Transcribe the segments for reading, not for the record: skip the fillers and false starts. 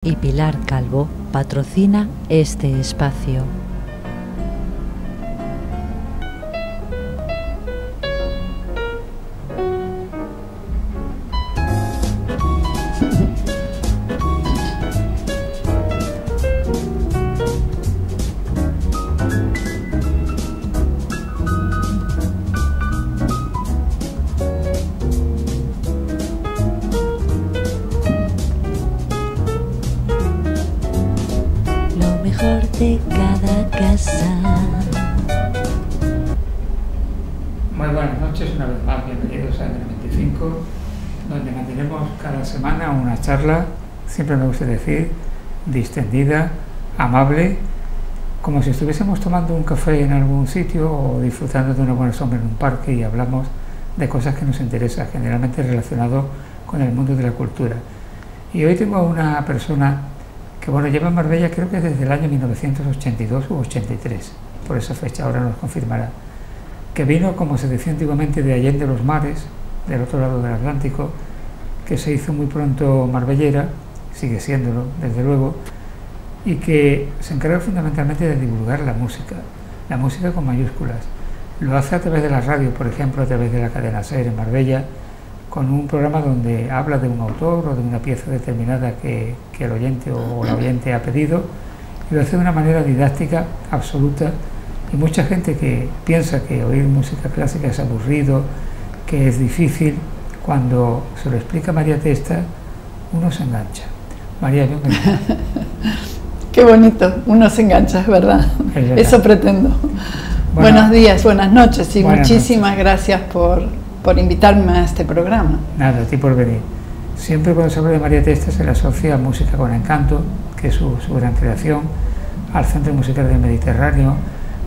y Pilar Calvo patrocina este espacio. De cada casa. Muy buenas noches, una vez más bienvenidos a M25, donde mantenemos cada semana una charla, siempre me gusta decir, distendida, amable, como si estuviésemos tomando un café en algún sitio o disfrutando de una buena sombra en un parque y hablamos de cosas que nos interesan, generalmente relacionado con el mundo de la cultura. Y hoy tengo a una persona que lleva en Marbella creo que desde el año 1982 u 83, por esa fecha, ahora nos confirmará, que vino, como se decía antiguamente, de Allende los Mares, del otro lado del Atlántico, que se hizo muy pronto marbellera, sigue siéndolo, desde luego, y que se encarga fundamentalmente de divulgar la música con mayúsculas. Lo hace a través de la radio, por ejemplo, a través de la cadena SER en Marbella, con un programa donde habla de un autor o de una pieza determinada que el oyente o la oyente ha pedido, y lo hace de una manera didáctica, absoluta, y mucha gente que piensa que oír música clásica es aburrido, que es difícil, cuando se lo explica María Testa, uno se engancha. María, bienvenida. Qué bonito, uno se engancha, es verdad. Eso pretendo. Buenos días, buenas noches y muchísimas gracias por invitarme a este programa. Nada, a ti por venir. Siempre cuando se habla de María Testa se le asocia a Música con Encanto, que es su gran creación, al Centro Musical del Mediterráneo,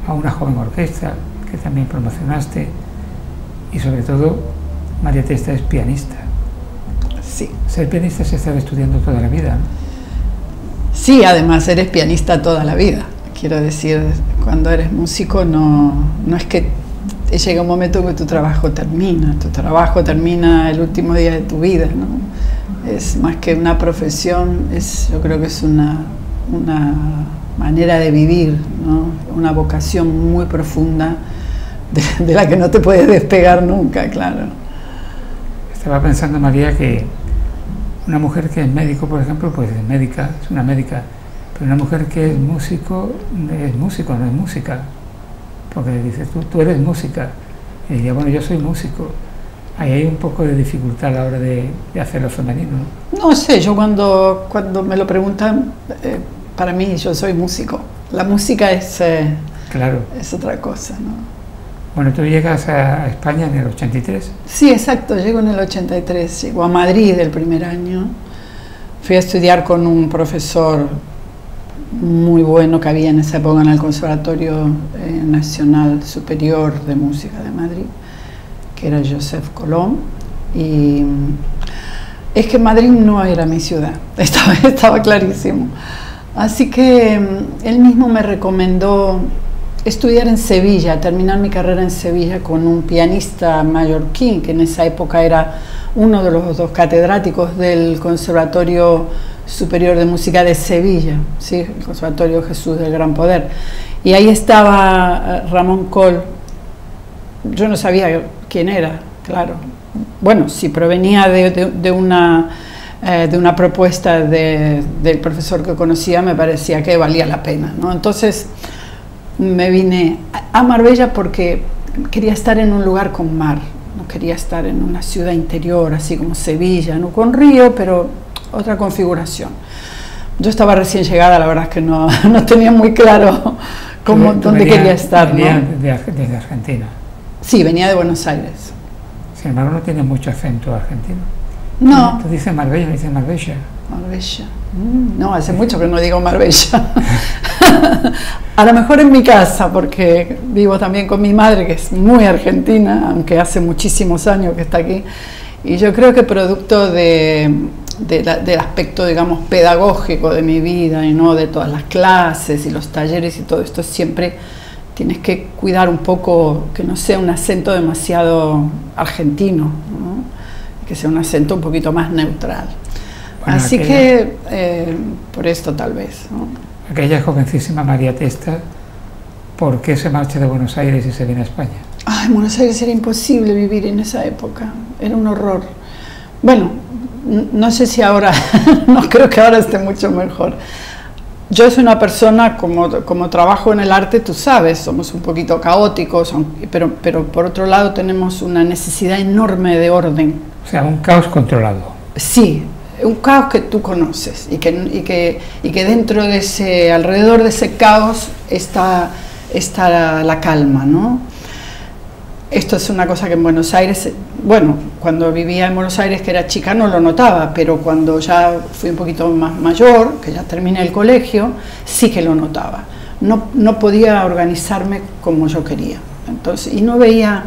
a una joven orquesta que también promocionaste, y sobre todo María Testa es pianista. Sí. Ser pianista se está estudiando toda la vida, ¿no? Sí, además eres pianista toda la vida. Quiero decir, cuando eres músico no es que llega un momento que tu trabajo termina el último día de tu vida, ¿no? Es más que una profesión, yo creo que es una manera de vivir, ¿no? Una vocación muy profunda de la que no te puedes despegar nunca, claro. Estaba pensando, María, que una mujer que es médico, por ejemplo, pues es médica, es una médica, pero una mujer que es músico, no es música. Porque dices, tú eres música, y diría, bueno, yo soy músico. Ahí hay un poco de dificultad a la hora de hacerlo femenino, ¿no? No sé, yo cuando me lo preguntan, para mí yo soy músico. La música claro, es otra cosa, ¿no? Bueno, tú llegas a España en el 83. Sí, exacto, llego en el 83, llego a Madrid el primer año. Fui a estudiar con un profesor muy bueno que había en esa época en el Conservatorio Nacional Superior de Música de Madrid, que era Joseph Colón. Y es que Madrid no era mi ciudad, estaba clarísimo. Así que él mismo me recomendó estudiar en Sevilla, terminar mi carrera en Sevilla con un pianista mallorquín, que en esa época era uno de los dos catedráticos del Conservatorio Superior de Música de Sevilla, ¿sí? El Conservatorio Jesús del Gran Poder. Y ahí estaba Ramón Coll. Yo no sabía quién era, claro. Bueno, si provenía de una propuesta del profesor que conocía, me parecía que valía la pena, ¿no? Entonces me vine a Marbella porque quería estar en un lugar con mar, no quería estar en una ciudad interior, así como Sevilla, no con río, pero otra configuración. Yo estaba recién llegada, la verdad es que no tenía muy claro dónde quería estar, ¿no? Desde Argentina. Sí, venía de Buenos Aires. Sin embargo, no tiene mucho acento argentino. No. Tú dices Marbella, no dices Marbella. Marbella. No, hace mucho que no digo Marbella. A lo mejor en mi casa, porque vivo también con mi madre, que es muy argentina, aunque hace muchísimos años que está aquí. Y yo creo que producto del aspecto, digamos, pedagógico de mi vida, y no de todas las clases y los talleres y todo esto, siempre tienes que cuidar un poco que no sea un acento demasiado argentino, ¿no? Que sea un acento un poquito más neutral. Bueno, así que por esto tal vez, ¿no? Aquella jovencísima María Testa, ¿por qué se marcha de Buenos Aires y se viene a España? Ay, en Buenos Aires era imposible vivir en esa época, era un horror. Bueno, no sé si ahora, no creo que ahora esté mucho mejor. Yo soy una persona, como trabajo en el arte, tú sabes, somos un poquito caóticos, pero por otro lado tenemos una necesidad enorme de orden. O sea, un caos controlado. Sí, un caos que tú conoces y que dentro de ese, alrededor de ese caos está la calma, ¿no? Esto es una cosa que en Buenos Aires, bueno, cuando vivía en Buenos Aires, que era chica, no lo notaba, pero cuando ya fui un poquito más mayor, que ya terminé el colegio, sí que lo notaba. No podía organizarme como yo quería. Entonces, y no veía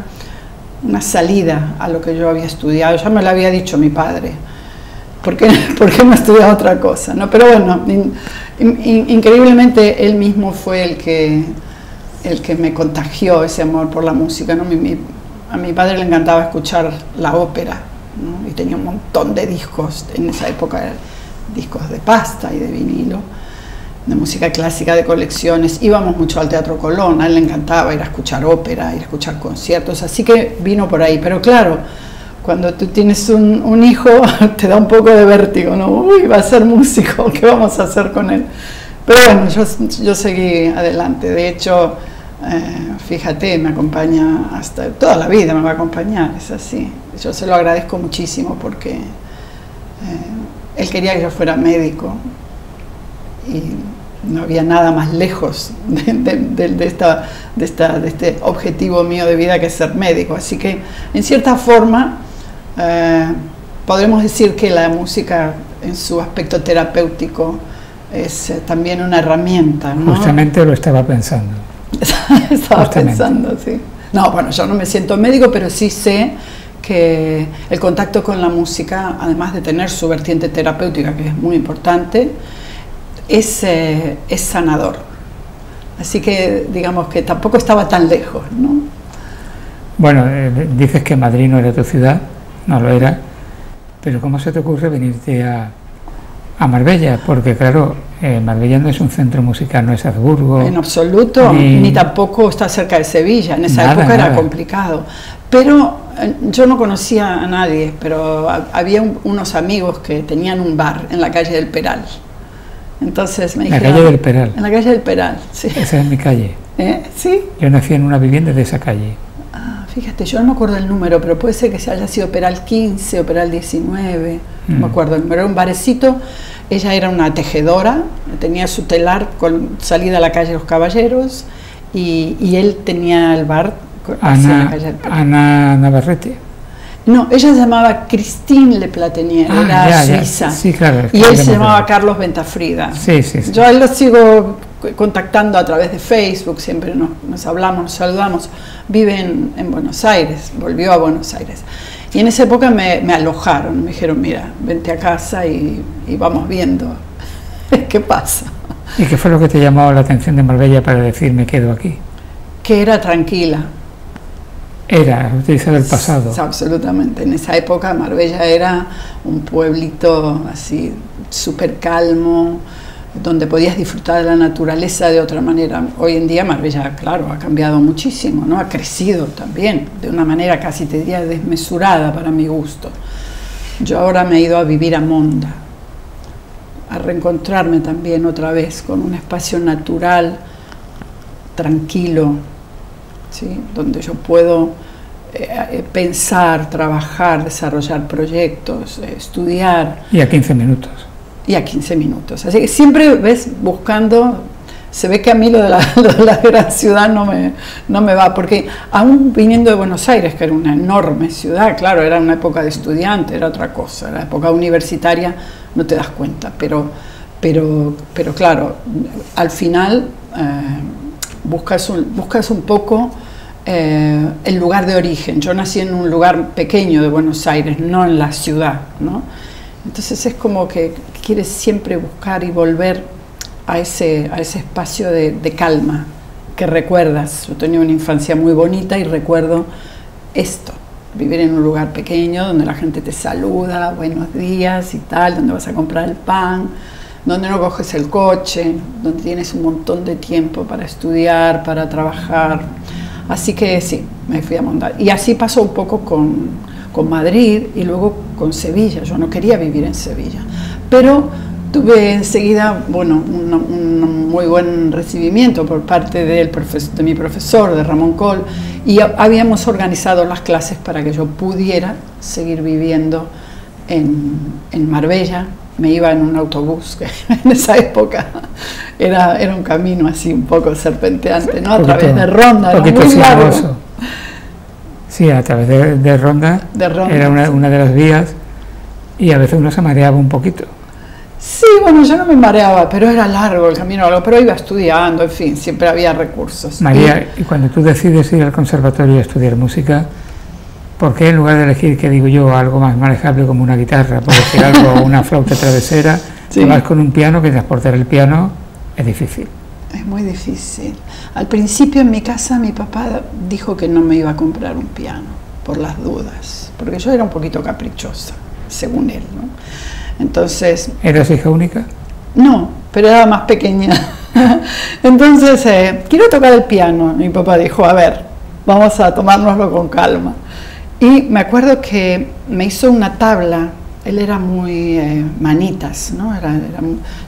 una salida a lo que yo había estudiado. Ya me lo había dicho mi padre. ¿Por qué no estudiaba otra cosa? ¿No? Pero bueno, increíblemente él mismo fue el que me contagió ese amor por la música, ¿no? A mi padre le encantaba escuchar la ópera, ¿no? Y tenía un montón de discos, en esa época discos de pasta y de vinilo, de música clásica, de colecciones. Íbamos mucho al Teatro Colón, a él le encantaba ir a escuchar ópera, ir a escuchar conciertos, así que vino por ahí. Pero claro, cuando tú tienes un hijo, te da un poco de vértigo, ¿no? Uy, va a ser músico, ¿qué vamos a hacer con él? Pero bueno, yo seguí adelante. De hecho, fíjate, me acompaña hasta toda la vida, me va a acompañar, es así. Yo se lo agradezco muchísimo porque él quería que yo fuera médico y no había nada más lejos de este objetivo mío de vida que ser médico. Así que, en cierta forma, podremos decir que la música en su aspecto terapéutico es también una herramienta, ¿no? Justamente lo estaba pensando. Estaba pensando, sí. No, bueno, yo no me siento médico, pero sí sé que el contacto con la música, además de tener su vertiente terapéutica, que es muy importante, es sanador. Así que digamos que tampoco estaba tan lejos, ¿no? Bueno, dices que Madrid no era tu ciudad, no lo era, pero ¿cómo se te ocurre venirte a Marbella? Porque claro, Marbella no es un centro musical, no es Habsburgo. En absoluto, ni tampoco está cerca de Sevilla, en esa época era complicado. Pero yo no conocía a nadie, pero había unos amigos que tenían un bar en la calle del Peral. Entonces me dijeron... ¿La calle del Peral? En la calle del Peral, sí. Esa es mi calle. ¿Sí? Yo nací en una vivienda de esa calle. Fíjate, yo no me acuerdo el número, pero puede ser que se haya sido Peral 15 o Peral 19, no me acuerdo el número. Era un barecito, ella era una tejedora, tenía su telar con salida a la calle Los Caballeros y él tenía el bar hacia la calle del Peral. Ana Navarrete. No, ella se llamaba Christine Le Platenier, era suiza. Sí, claro, y él se llamaba Carlos Ventafrida. Sí. Yo a él lo sigo contactando a través de Facebook, siempre nos hablamos, nos saludamos. Vive en Buenos Aires, volvió a Buenos Aires. Y en esa época me alojaron, me dijeron, mira, vente a casa y vamos viendo qué pasa. ¿Y qué fue lo que te llamó la atención de Marbella para decir me quedo aquí? Que era tranquila. Era, utilizar el pasado. Absolutamente. En esa época Marbella era un pueblito así súper calmo, donde podías disfrutar de la naturaleza de otra manera. Hoy en día Marbella, claro, ha cambiado muchísimo, ¿no? Ha crecido también, de una manera casi te diría desmesurada para mi gusto. Yo ahora me he ido a vivir a Monda, a reencontrarme también otra vez con un espacio natural, tranquilo, ¿sí? Donde yo puedo pensar, trabajar, desarrollar proyectos, estudiar. Y a 15 minutos. Y a 15 minutos. Así que siempre ves buscando, se ve que a mí lo de la gran ciudad no me va, porque aún viniendo de Buenos Aires, que era una enorme ciudad, claro, era una época de estudiante, era otra cosa, era época universitaria, no te das cuenta, pero claro, al final buscas un poco el lugar de origen. Yo nací en un lugar pequeño de Buenos Aires, no en la ciudad, ¿no? Entonces es como que quieres siempre buscar y volver a ese espacio de calma que recuerdas. Yo tenía una infancia muy bonita y recuerdo esto, vivir en un lugar pequeño donde la gente te saluda, buenos días y tal, donde vas a comprar el pan, donde no coges el coche, donde tienes un montón de tiempo para estudiar, para trabajar. Así que sí, me fui a montar. Y así pasó un poco con Madrid y luego con Sevilla. Yo no quería vivir en Sevilla, pero tuve enseguida, bueno, un muy buen recibimiento por parte de mi profesor, de Ramón Coll, y habíamos organizado las clases para que yo pudiera seguir viviendo en Marbella. Me iba en un autobús, que en esa época era un camino así un poco serpenteante, ¿no? A través de Ronda, era muy largo. Sí, a través de Ronda, era una de las vías, y a veces uno se mareaba un poquito. Sí, bueno, yo no me mareaba, pero era largo el camino, pero iba estudiando, en fin, siempre había recursos. María, y cuando tú decides ir al conservatorio a estudiar música, ¿por qué en lugar de elegir, que digo yo, algo más manejable como una guitarra, por decir algo, una flauta travesera, sí, vas con un piano, que transportar el piano es difícil? Es muy difícil. Al principio en mi casa mi papá dijo que no me iba a comprar un piano, por las dudas, porque yo era un poquito caprichosa, según él, ¿no? Entonces... ¿Eras hija única? No, pero era más pequeña. Entonces, quiero tocar el piano. Mi papá dijo, a ver, vamos a tomárnoslo con calma. Y me acuerdo que me hizo una tabla. Él era muy manitas, ¿no?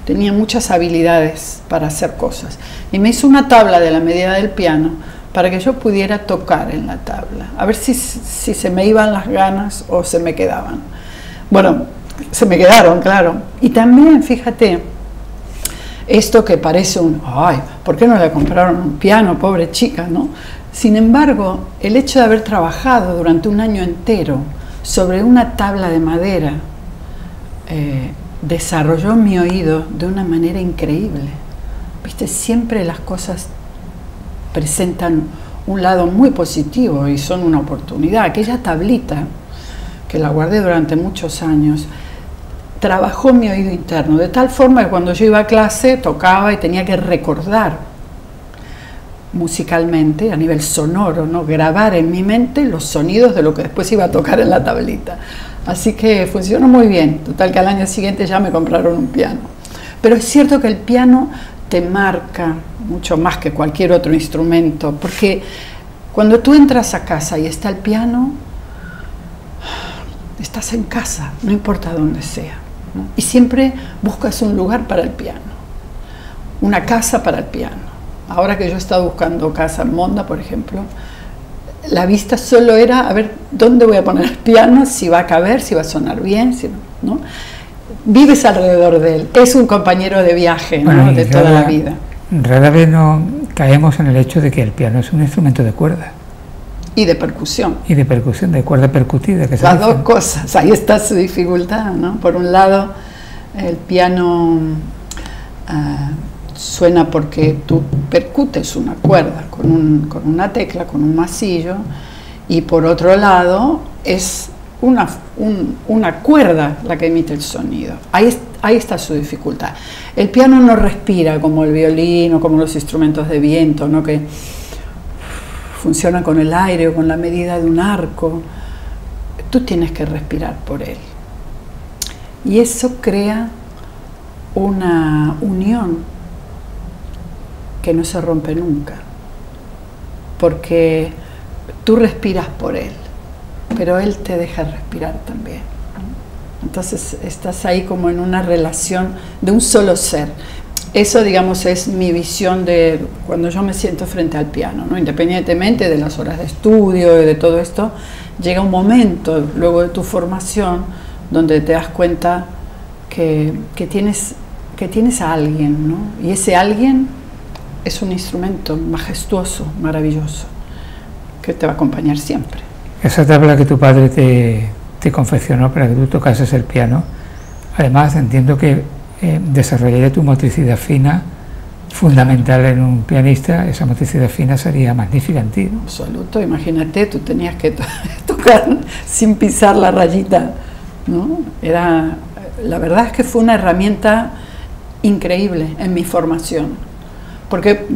Tenía muchas habilidades para hacer cosas. Y me hizo una tabla de la medida del piano para que yo pudiera tocar en la tabla. A ver si se me iban las ganas o se me quedaban. Bueno, se me quedaron, claro. Y también, fíjate, esto que parece ay, ¿por qué no le compraron un piano, pobre chica, no? Sin embargo, el hecho de haber trabajado durante un año entero sobre una tabla de madera desarrolló mi oído de una manera increíble. Viste, siempre las cosas presentan un lado muy positivo y son una oportunidad. Aquella tablita, que la guardé durante muchos años, trabajó mi oído interno, de tal forma que cuando yo iba a clase tocaba y tenía que recordar musicalmente, a nivel sonoro, ¿no? Grabar en mi mente los sonidos de lo que después iba a tocar en la tablita. Así que funcionó muy bien. Total que al año siguiente ya me compraron un piano. Pero es cierto que el piano te marca mucho más que cualquier otro instrumento, porque cuando tú entras a casa y está el piano, estás en casa, no importa dónde sea, ¿no? Y siempre buscas un lugar para el piano, una casa para el piano. Ahora que yo he estado buscando casa en Monda, por ejemplo, la vista solo era a ver dónde voy a poner el piano, si va a caber, si va a sonar bien, si no, ¿no? Vives alrededor de él, es un compañero de viaje, ¿no? Bueno, de toda la vida. Rara vez no caemos en el hecho de que el piano es un instrumento de cuerda. Y de percusión. Y de percusión, de cuerda percutida. Que las dos cosas, ahí está su dificultad, ¿no? Por un lado, el piano suena porque tú percutes una cuerda con una tecla, con un masillo, y por otro lado es una cuerda la que emite el sonido. Ahí está su dificultad. El piano no respira como el violín o como los instrumentos de viento, ¿no? Que funciona con el aire o con la medida de un arco. Tú tienes que respirar por él. Y eso crea una unión que no se rompe nunca. Porque tú respiras por él, pero él te deja respirar también. Entonces estás ahí como en una relación de un solo ser. Eso, digamos, es mi visión de cuando yo me siento frente al piano, ¿no? Independientemente de las horas de estudio y de todo esto, llega un momento luego de tu formación donde te das cuenta que tienes a alguien, ¿no? Y ese alguien es un instrumento majestuoso, maravilloso, que te va a acompañar siempre. Esa tabla que tu padre te confeccionó para que tú tocases el piano, además entiendo que desarrollaría tu motricidad fina, fundamental en un pianista. Esa motricidad fina sería magnífica en ti, ¿no? Absoluto, imagínate, tú tenías que tocar sin pisar la rayita, ¿no? La verdad es que fue una herramienta increíble en mi formación, porque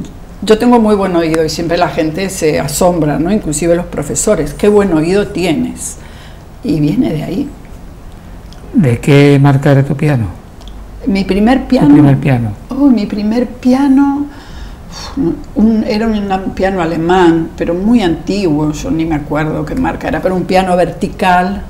Yo tengo muy buen oído y siempre la gente se asombra, ¿no? Inclusive los profesores, qué buen oído tienes. Y viene de ahí. ¿De qué marca era tu piano? Mi primer piano. ¿Tu primer piano? Oh, mi primer piano era un piano alemán, pero muy antiguo, yo ni me acuerdo qué marca era, pero un piano vertical.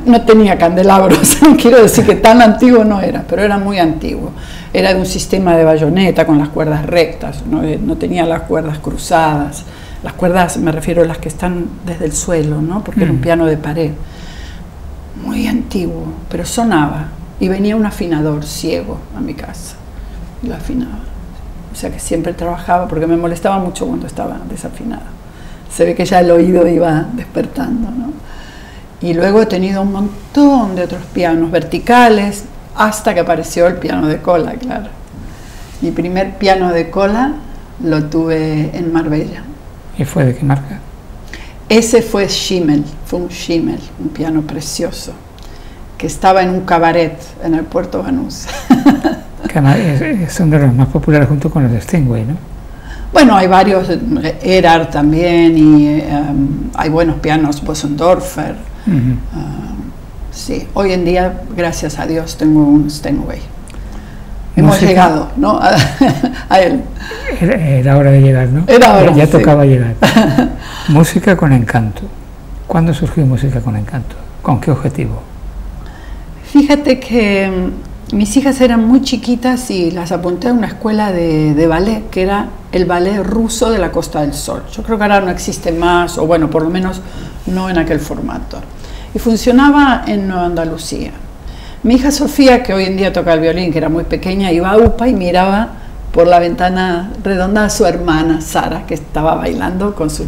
No tenía candelabros, quiero decir que tan antiguo no era, pero era muy antiguo. Era de un sistema de bayoneta con las cuerdas rectas, no tenía las cuerdas cruzadas. Las cuerdas, me refiero a las que están desde el suelo, ¿no? Porque era un piano de pared. Muy antiguo, pero sonaba. Y venía un afinador ciego a mi casa. Y lo afinaba. O sea que siempre trabajaba, porque me molestaba mucho cuando estaba desafinada. Se ve que ya el oído iba despertando, ¿no? Y luego he tenido un montón de otros pianos verticales, hasta que apareció el piano de cola, claro. Mi primer piano de cola lo tuve en Marbella. ¿Y fue de qué marca? Ese fue Schimmel, fue un Schimmel, un piano precioso, que estaba en un cabaret en el Puerto Banús. Que son de los más populares junto con los de Steinway, ¿no? Bueno, hay varios, Erhard también, y hay buenos pianos, Bosendorfer. Sí, hoy en día, gracias a Dios, tengo un Steinway. Hemos llegado, ¿no? a él. Era hora de llegar, ¿no? Era hora, ya sí. Tocaba llegar. Música con encanto. ¿Cuándo surgió Música con Encanto? ¿Con qué objetivo? Fíjate que mis hijas eran muy chiquitas y las apunté a una escuela de ballet, que era el ballet ruso de la Costa del Sol. Yo creo que ahora no existe más, o bueno, por lo menos no en aquel formato. Y funcionaba en Nueva Andalucía. Mi hija Sofía, que hoy en día toca el violín, que era muy pequeña, iba a UPA y miraba por la ventana redonda a su hermana Sara, que estaba bailando con sus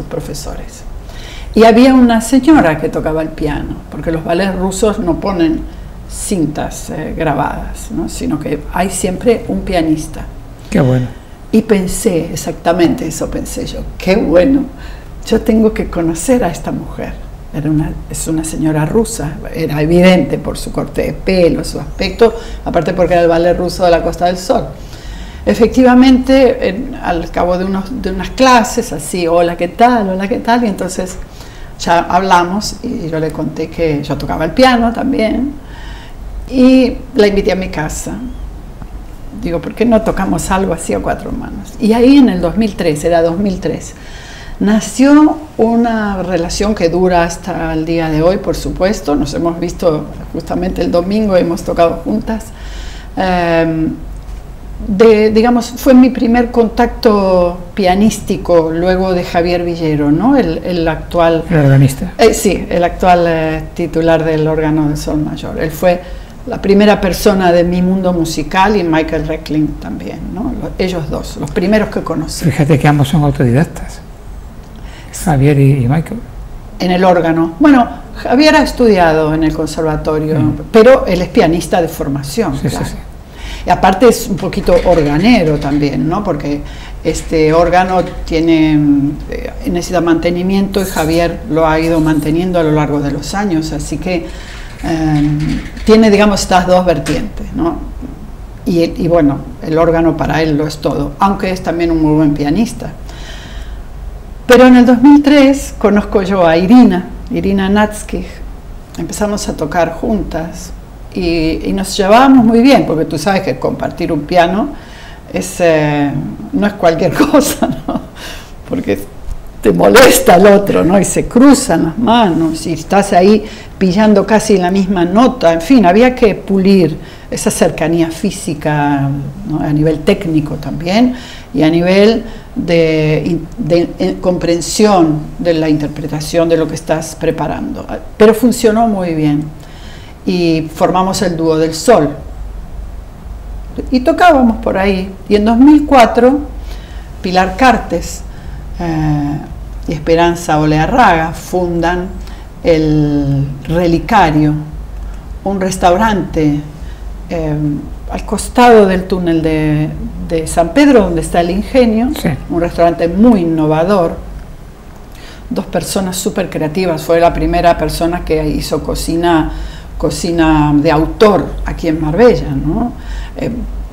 profesores. Y había una señora que tocaba el piano, porque los ballets rusos no ponen cintas grabadas, ¿no? Sino que hay siempre un pianista. Qué bueno. Y pensé, exactamente eso pensé yo, qué bueno, yo tengo que conocer a esta mujer. Es una señora rusa, era evidente por su corte de pelo, su aspecto, aparte porque era el ballet ruso de la Costa del Sol. Efectivamente, al cabo de unas clases, así, hola, ¿qué tal? Hola, ¿qué tal? Y entonces ya hablamos y yo le conté que yo tocaba el piano también y la invité a mi casa. Digo, ¿por qué no tocamos algo así a cuatro manos? Y ahí en el 2003, era 2003, nació una relación que dura hasta el día de hoy, por supuesto. Nos hemos visto justamente el domingo, hemos tocado juntas. Digamos, fue mi primer contacto pianístico luego de Javier Villero, ¿no? El actual... ¿El organista? Sí, el actual titular del órgano del Sol Mayor. Él fue la primera persona de mi mundo musical y Michael Reckling también, ¿no? Ellos dos, los primeros que conocí. Fíjate que ambos son autodidactas, Javier y Michael. En el órgano. Bueno, Javier ha estudiado en el conservatorio, pero él es pianista de formación. Sí, claro. sí, sí. Y aparte es un poquito organero también, ¿no? Porque este órgano necesita mantenimiento y Javier lo ha ido manteniendo a lo largo de los años, así que tiene, digamos, estas dos vertientes, ¿no? Y bueno, el órgano para él lo es todo, aunque es también un muy buen pianista. Pero en el 2003 conozco yo a Irina Natskij, empezamos a tocar juntas y nos llevábamos muy bien, porque tú sabes que compartir un piano no es cualquier cosa, ¿no? Porque te molesta el otro, ¿no? Y se cruzan las manos y estás ahí pillando casi la misma nota. En fin, había que pulir esa cercanía física, ¿no? A nivel técnico también y a nivel de comprensión de la interpretación de lo que estás preparando. Pero funcionó muy bien y formamos el dúo del Sol y tocábamos por ahí. Y en 2004 Pilar Cartes y Esperanza Olearraga fundan el Relicario, un restaurante al costado del túnel de San Pedro, donde está el Ingenio, sí. Un restaurante muy innovador, dos personas súper creativas. Fue la primera persona que hizo cocina de autor aquí en Marbella, ¿no?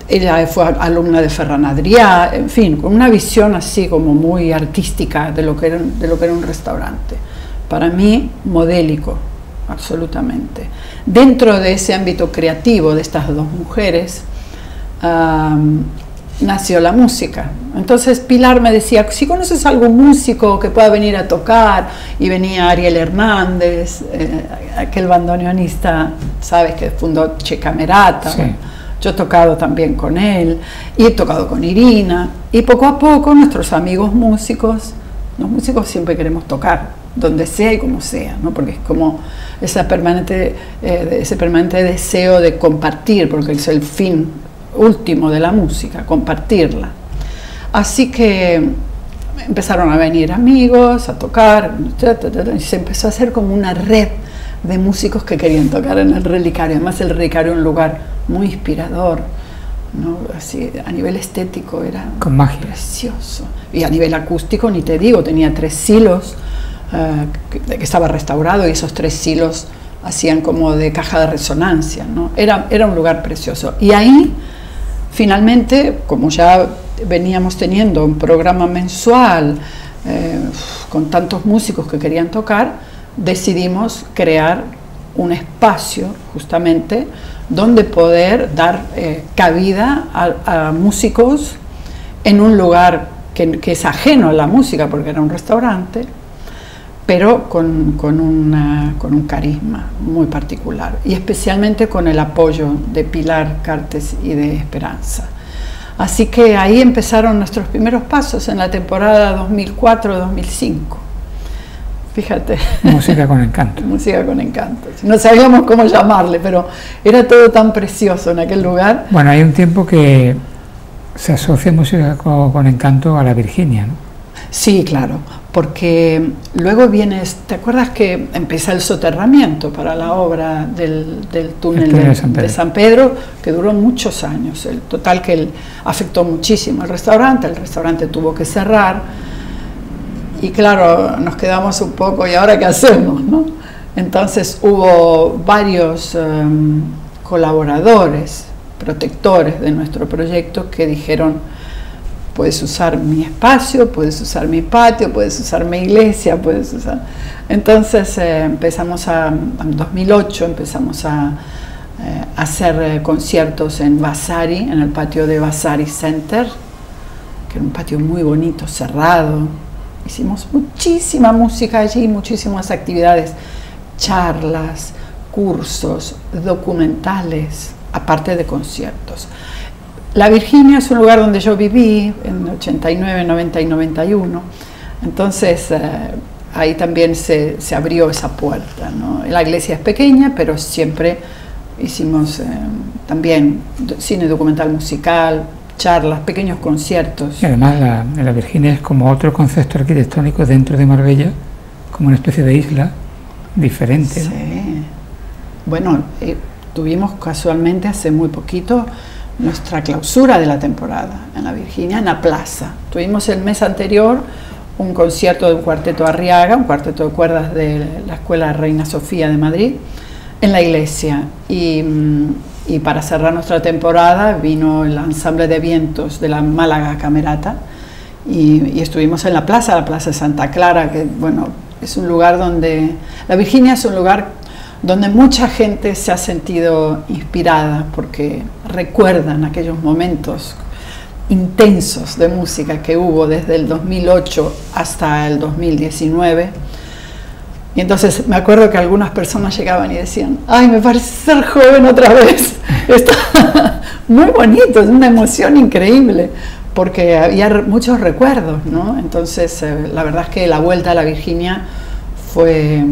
ella fue alumna de Ferran Adrià, en fin, con una visión así como muy artística de lo que era un restaurante. Para mí, modélico, absolutamente. Dentro de ese ámbito creativo de estas dos mujeres, nació la música. Entonces Pilar me decía, si conoces algún músico que pueda venir a tocar, y venía Ariel Hernández, aquel bandoneonista, sabes, que fundó Che Camerata. Sí. Yo he tocado también con él, y he tocado con Irina, y poco a poco nuestros amigos músicos, los músicos siempre queremos tocar, donde sea y como sea, ¿no? Porque es como ese permanente deseo de compartir, porque es el fin último de la música, compartirla. Así que empezaron a venir amigos a tocar, y se empezó a hacer como una red de músicos que querían tocar en el Relicario. Además, el Relicario es un lugar muy inspirador, ¿no? Así, a nivel estético era con magia, precioso, y a nivel acústico ni te digo, tenía 3 silos que estaba restaurado, y esos 3 silos hacían como de caja de resonancia, ¿no? Era un lugar precioso. Y ahí finalmente, como ya veníamos teniendo un programa mensual con tantos músicos que querían tocar, decidimos crear un espacio justamente donde poder dar cabida a músicos en un lugar que es ajeno a la música, porque era un restaurante, pero con un carisma muy particular, y especialmente con el apoyo de Pilar Cartes y de Esperanza. Así que ahí empezaron nuestros primeros pasos en la temporada 2004-2005. Fíjate. Música con encanto. Música con encanto. No sabíamos cómo llamarle, pero era todo tan precioso en aquel lugar. Bueno, hay un tiempo que se asocia música con encanto a la Virginia, ¿no? Sí, claro, porque luego vienes, ¿te acuerdas que empieza el soterramiento para la obra del túnel de San Pedro, que duró muchos años? El total que afectó muchísimo el restaurante tuvo que cerrar, y claro, nos quedamos un poco, ¿y ahora qué hacemos, no? Entonces hubo varios colaboradores, protectores de nuestro proyecto, que dijeron: puedes usar mi espacio, puedes usar mi patio, puedes usar mi iglesia, puedes usar... Entonces empezamos en 2008 empezamos a hacer conciertos en Vasari, en el patio de Vasari Center, que era un patio muy bonito, cerrado. Hicimos muchísima música allí, muchísimas actividades, charlas, cursos, documentales, aparte de conciertos. La Virginia es un lugar donde yo viví en 89, 90 y 91, entonces ahí también se abrió esa puerta, ¿no? La iglesia es pequeña, pero siempre hicimos también cine documental musical, charlas, pequeños conciertos. Y además la Virginia es como otro concepto arquitectónico dentro de Marbella, como una especie de isla diferente, ¿no? Sí. Bueno, tuvimos casualmente hace muy poquito nuestra clausura de la temporada en la Virginia, en la plaza. Tuvimos el mes anterior un concierto de un cuarteto Arriaga, un cuarteto de cuerdas de la Escuela Reina Sofía de Madrid, en la iglesia, y para cerrar nuestra temporada vino el ensamble de vientos de la Málaga Camerata, y estuvimos en la plaza de Santa Clara, que bueno, es un lugar donde... La Virginia es un lugar donde mucha gente se ha sentido inspirada, porque recuerdan aquellos momentos intensos de música que hubo desde el 2008 hasta el 2019. Y entonces me acuerdo que algunas personas llegaban y decían: ¡ay, me parece ser joven otra vez! Está muy bonito, es una emoción increíble, porque había muchos recuerdos, ¿no? Entonces la verdad es que la vuelta a la Virginia fue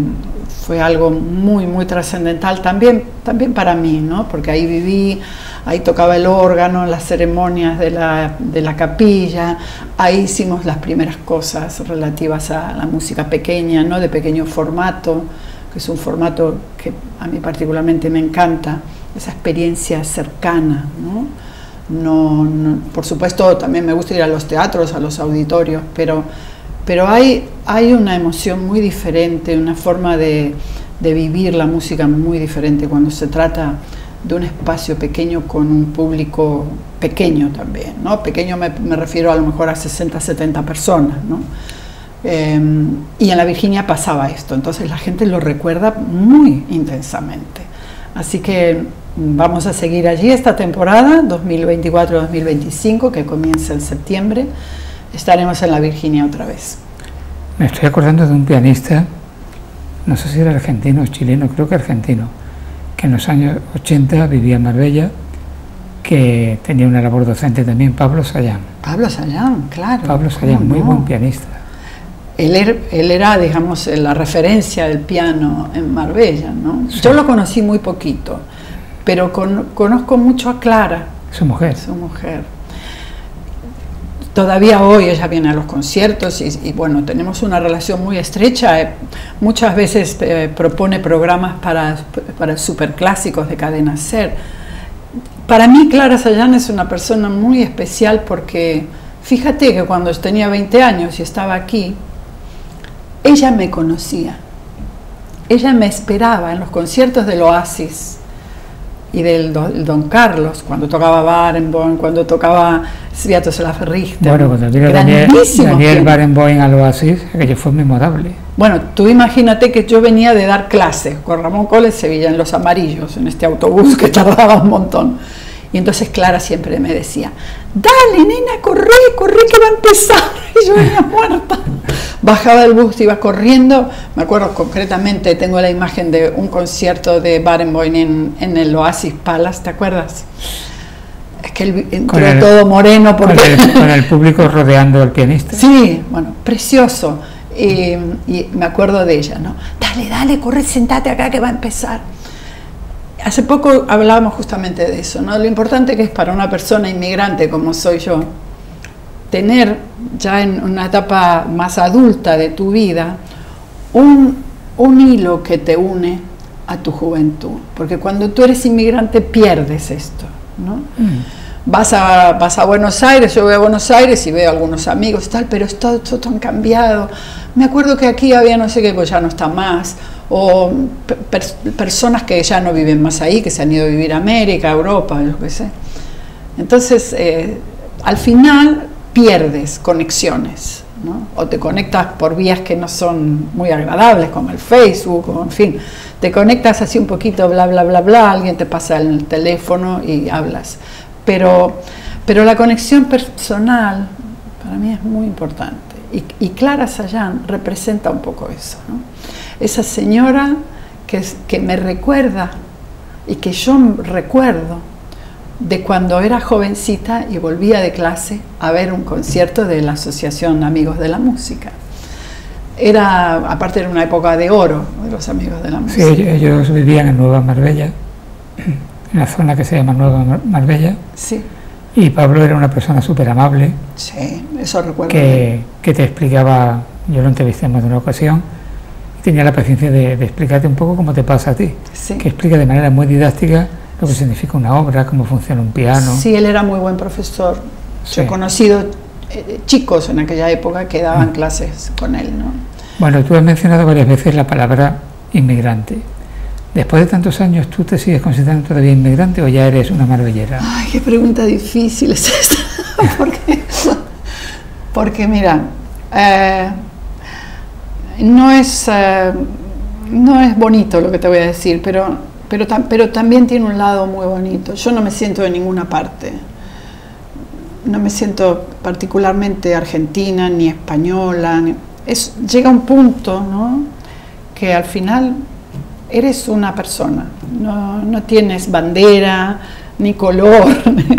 algo muy, muy trascendental también para mí, ¿no? Porque ahí viví, ahí tocaba el órgano en las ceremonias de la capilla, ahí hicimos las primeras cosas relativas a la música pequeña, ¿no? De pequeño formato, que es un formato que a mí particularmente me encanta, esa experiencia cercana, ¿no? Por supuesto, también me gusta ir a los teatros, a los auditorios, pero hay una emoción muy diferente, una forma de vivir la música muy diferente cuando se trata de un espacio pequeño con un público pequeño también, ¿no? Pequeño me refiero a lo mejor a 60, 70 personas, ¿no? Y en la Virginia pasaba esto, entonces la gente lo recuerda muy intensamente. Así que vamos a seguir allí esta temporada 2024-2025, que comienza en septiembre. Estaremos en la Virginia otra vez. Me estoy acordando de un pianista, no sé si era argentino o chileno, creo que argentino, que en los años 80 vivía en Marbella, que tenía una labor docente también, Pablo Sayán. Pablo Sayán, claro. Pablo Sayán, muy buen pianista. Él era, digamos, la referencia del piano en Marbella, ¿no? Sí. Yo lo conocí muy poquito, pero conozco mucho a Clara. Su mujer. Su mujer. Todavía hoy ella viene a los conciertos y bueno, tenemos una relación muy estrecha. Muchas veces propone programas para superclásicos de Cadena Ser. Para mí Clara Sayán es una persona muy especial porque fíjate que cuando tenía 20 años y estaba aquí, ella me conocía. Ella me esperaba en los conciertos del Oasis y del Don Carlos, cuando tocaba Barenboim, cuando tocaba Sviatoslav Richter. Bueno, cuando vino Daniel Barenboim al Oasis, aquello fue memorable. Bueno, tú imagínate que yo venía de dar clases con Ramón Coles Sevilla en Los Amarillos, en este autobús que tardaba un montón. Y entonces Clara siempre me decía, dale nena, corre que va a empezar. Y yo venía muerta. Bajaba del bus, iba corriendo. Me acuerdo concretamente, tengo la imagen de un concierto de Barenboim en el Oasis Palace, ¿te acuerdas? Es que él entró todo moreno. Con el público rodeando al pianista. Sí, bueno, precioso. Y me acuerdo de ella, ¿no? Dale, corre, sentate acá que va a empezar. Hace poco hablábamos justamente de eso, ¿no? Lo importante que es para una persona inmigrante como soy yo, tener ya en una etapa más adulta de tu vida un hilo que te une a tu juventud, porque cuando tú eres inmigrante pierdes esto, ¿no? Vas a Buenos Aires, yo voy a Buenos Aires y veo a algunos amigos, tal, pero todo han cambiado. Me acuerdo que aquí había no sé qué, pues ya no está más, o personas que ya no viven más ahí, que se han ido a vivir a América, a Europa, yo qué sé. Entonces, al final pierdes conexiones, ¿no? O te conectas por vías que no son muy agradables, como el Facebook, o en fin, te conectas así un poquito, bla, bla, bla, bla, alguien te pasa el teléfono y hablas. Pero la conexión personal para mí es muy importante. Y Clara Sayán representa un poco eso, ¿no? Esa señora que me recuerda y que yo recuerdo de cuando era jovencita y volvía de clase a ver un concierto de la Asociación Amigos de la Música. Aparte era una época de oro de los Amigos de la Música. Sí, ellos vivían en Nueva Marbella, en la zona que se llama Nueva Marbella. Sí. Y Pablo era una persona súper amable. Sí, eso recuerdo. Que te explicaba, yo lo entrevisté en más de una ocasión, y tenía la paciencia de explicarte un poco cómo te pasa a ti. Sí. Que explica de manera muy didáctica lo que significa una obra, cómo funciona un piano. Sí, él era muy buen profesor. Sí. Yo he conocido chicos en aquella época que daban clases con él, ¿no? Bueno, tú has mencionado varias veces la palabra inmigrante. Después de tantos años, ¿tú te sigues considerando todavía inmigrante o ya eres una marbellera? Ay, qué pregunta difícil es esta. Porque mira, no es bonito lo que te voy a decir, pero también tiene un lado muy bonito. Yo no me siento de ninguna parte. No me siento particularmente argentina ni española. Llega un punto, ¿no?, que al final eres una persona, no tienes bandera, ni color.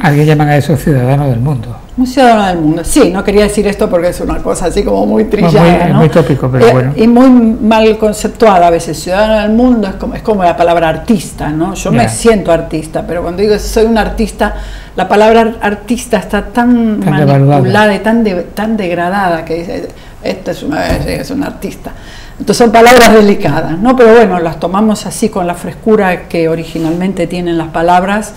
Alguien llaman a eso ciudadano del mundo. Un ciudadano del mundo, sí, no quería decir esto porque es una cosa así como muy trillada, ¿no? Muy tópico, pero bueno. Y muy mal conceptuada a veces. Ciudadano del mundo es como la palabra artista, ¿no? Yo me siento artista, pero cuando digo soy un artista, la palabra artista está tan manipulada y tan degradada que este es un artista. Entonces son palabras delicadas, ¿no? Pero bueno, las tomamos así con la frescura que originalmente tienen las palabras.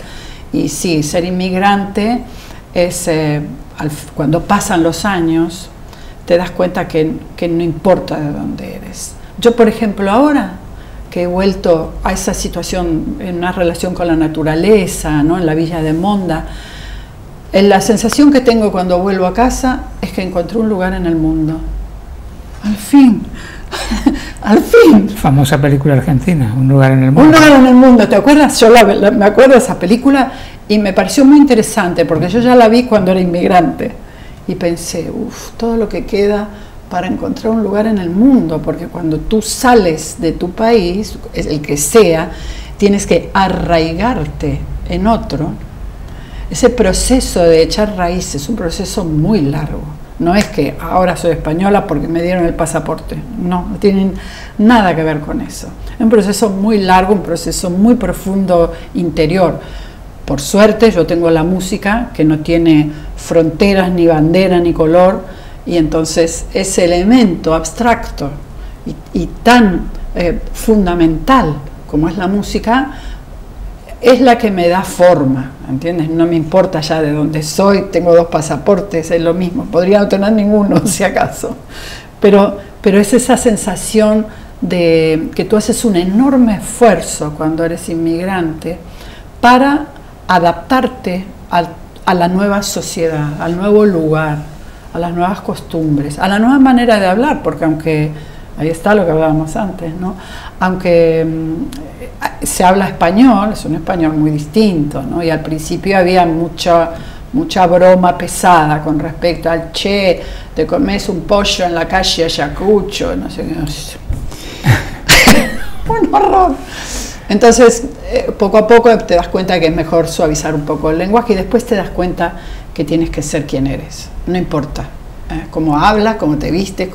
Y sí, ser inmigrante es, cuando pasan los años, te das cuenta que no importa de dónde eres. Yo, por ejemplo, ahora que he vuelto a esa situación en una relación con la naturaleza, ¿no? En la villa de Monda, la sensación que tengo cuando vuelvo a casa es que encontré un lugar en el mundo. Al fin, al fin. Famosa película argentina, Un lugar en el mundo. Un lugar en el mundo, ¿te acuerdas? Yo me acuerdo de esa película y me pareció muy interesante porque yo ya la vi cuando era inmigrante y pensé, todo lo que queda para encontrar un lugar en el mundo, porque cuando tú sales de tu país, el que sea, tienes que arraigarte en otro. Ese proceso de echar raíces es un proceso muy largo. No es que ahora soy española porque me dieron el pasaporte. No tienen nada que ver con eso. Es un proceso muy largo, un proceso muy profundo interior. Por suerte yo tengo la música que no tiene fronteras, ni bandera, ni color, y entonces ese elemento abstracto y tan fundamental como es la música es la que me da forma, ¿entiendes? No me importa ya de dónde soy, tengo 2 pasaportes, es lo mismo, podría no tener ninguno si acaso, pero es esa sensación de que tú haces un enorme esfuerzo cuando eres inmigrante para adaptarte a la nueva sociedad, al nuevo lugar, a las nuevas costumbres, a la nueva manera de hablar, porque aunque, ahí está lo que hablábamos antes, ¿no? Aunque se habla español, es un español muy distinto, ¿no? Y al principio había mucha broma pesada con respecto al che, te comes un pollo en la calle Ayacucho, no sé qué. Un horror. Entonces, poco a poco te das cuenta que es mejor suavizar un poco el lenguaje y después te das cuenta que tienes que ser quien eres, no importa cómo hablas, cómo te vistes,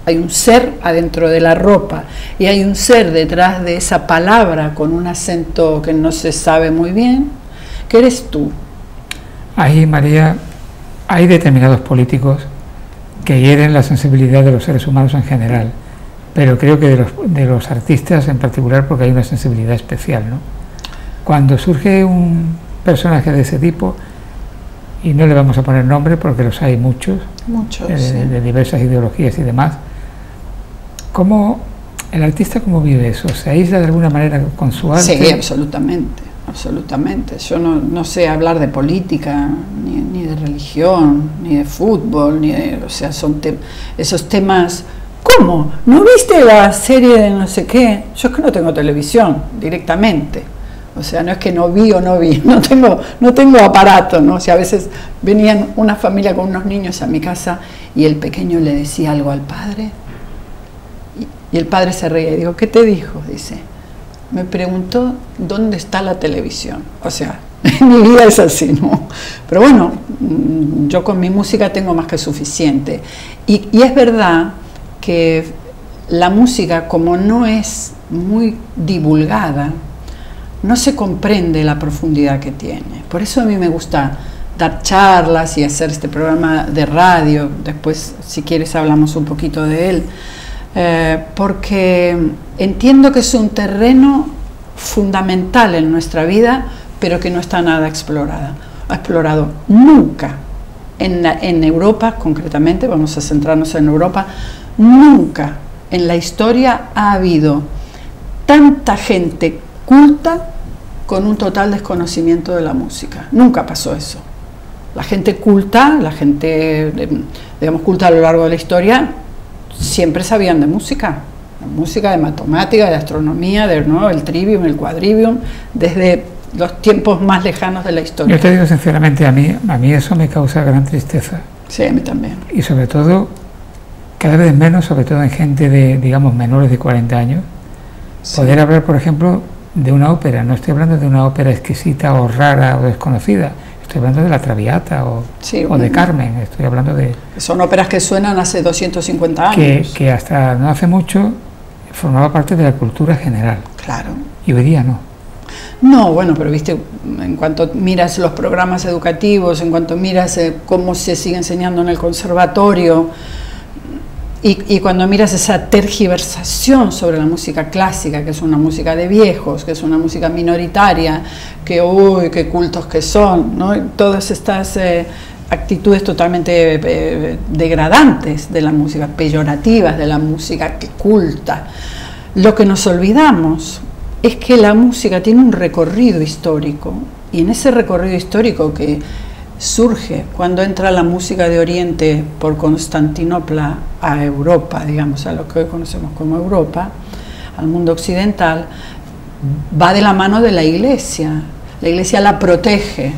hay un ser adentro de la ropa y hay un ser detrás de esa palabra con un acento que no se sabe muy bien, que eres tú. Ahí, María, hay determinados políticos que hieren la sensibilidad de los seres humanos en general, pero creo que de los artistas en particular, porque hay una sensibilidad especial, ¿no? Cuando surge un personaje de ese tipo, y no le vamos a poner nombre porque los hay muchos, sí. de diversas ideologías y demás, ¿el artista cómo vive eso? ¿Se aísla de alguna manera con su arte? Sí, absolutamente, absolutamente. Yo no sé hablar de política, ni de religión, ni de fútbol, o sea, son esos temas. ¿Cómo? ¿No viste la serie de no sé qué? Yo es que no tengo televisión directamente. O sea, no es que no vi o no vi, no tengo aparato, ¿no? O sea, a veces venían una familia con unos niños a mi casa y el pequeño le decía algo al padre y el padre se reía y digo, ¿qué te dijo? Dice, me preguntó dónde está la televisión. O sea, mi vida es así, ¿no? Pero bueno, yo con mi música tengo más que suficiente. Y es verdad que la música, como no es muy divulgada, no se comprende la profundidad que tiene. Por eso a mí me gusta dar charlas y hacer este programa de radio. Después, si quieres, hablamos un poquito de él. Porque entiendo que es un terreno fundamental en nuestra vida, pero que no está nada explorado. Nunca, en Europa concretamente, vamos a centrarnos en Europa, nunca en la historia ha habido tanta gente culta con un total desconocimiento de la música. Nunca pasó eso. La gente culta, digamos culta a lo largo de la historia, siempre sabían de música de matemática, de astronomía, ¿no? El trivium, el quadrivium, desde los tiempos más lejanos de la historia. Yo te digo sinceramente, a mí eso me causa gran tristeza. Sí, a mí también. Y sobre todo, cada vez menos, sobre todo en gente de, digamos, menores de 40 años, sí. Poder hablar, por ejemplo, de una ópera. No estoy hablando de una ópera exquisita o rara o desconocida. Estoy hablando de La Traviata o de Carmen. Estoy hablando de... Son óperas que suenan hace 250 años. Que hasta no hace mucho formaba parte de la cultura general. Claro. Y hoy día no. No, bueno, pero viste, en cuanto miras los programas educativos, en cuanto miras cómo se sigue enseñando en el conservatorio, y cuando miras esa tergiversación sobre la música clásica, que es una música de viejos, que es una música minoritaria, que uy, qué cultos que son, ¿no? Todas estas actitudes totalmente degradantes de la música, peyorativas de la música que culta. Lo que nos olvidamos es que la música tiene un recorrido histórico, y en ese recorrido histórico que surge cuando entra la música de Oriente por Constantinopla a Europa, digamos, a lo que hoy conocemos como Europa, al mundo occidental, va de la mano de la Iglesia. La Iglesia la protege.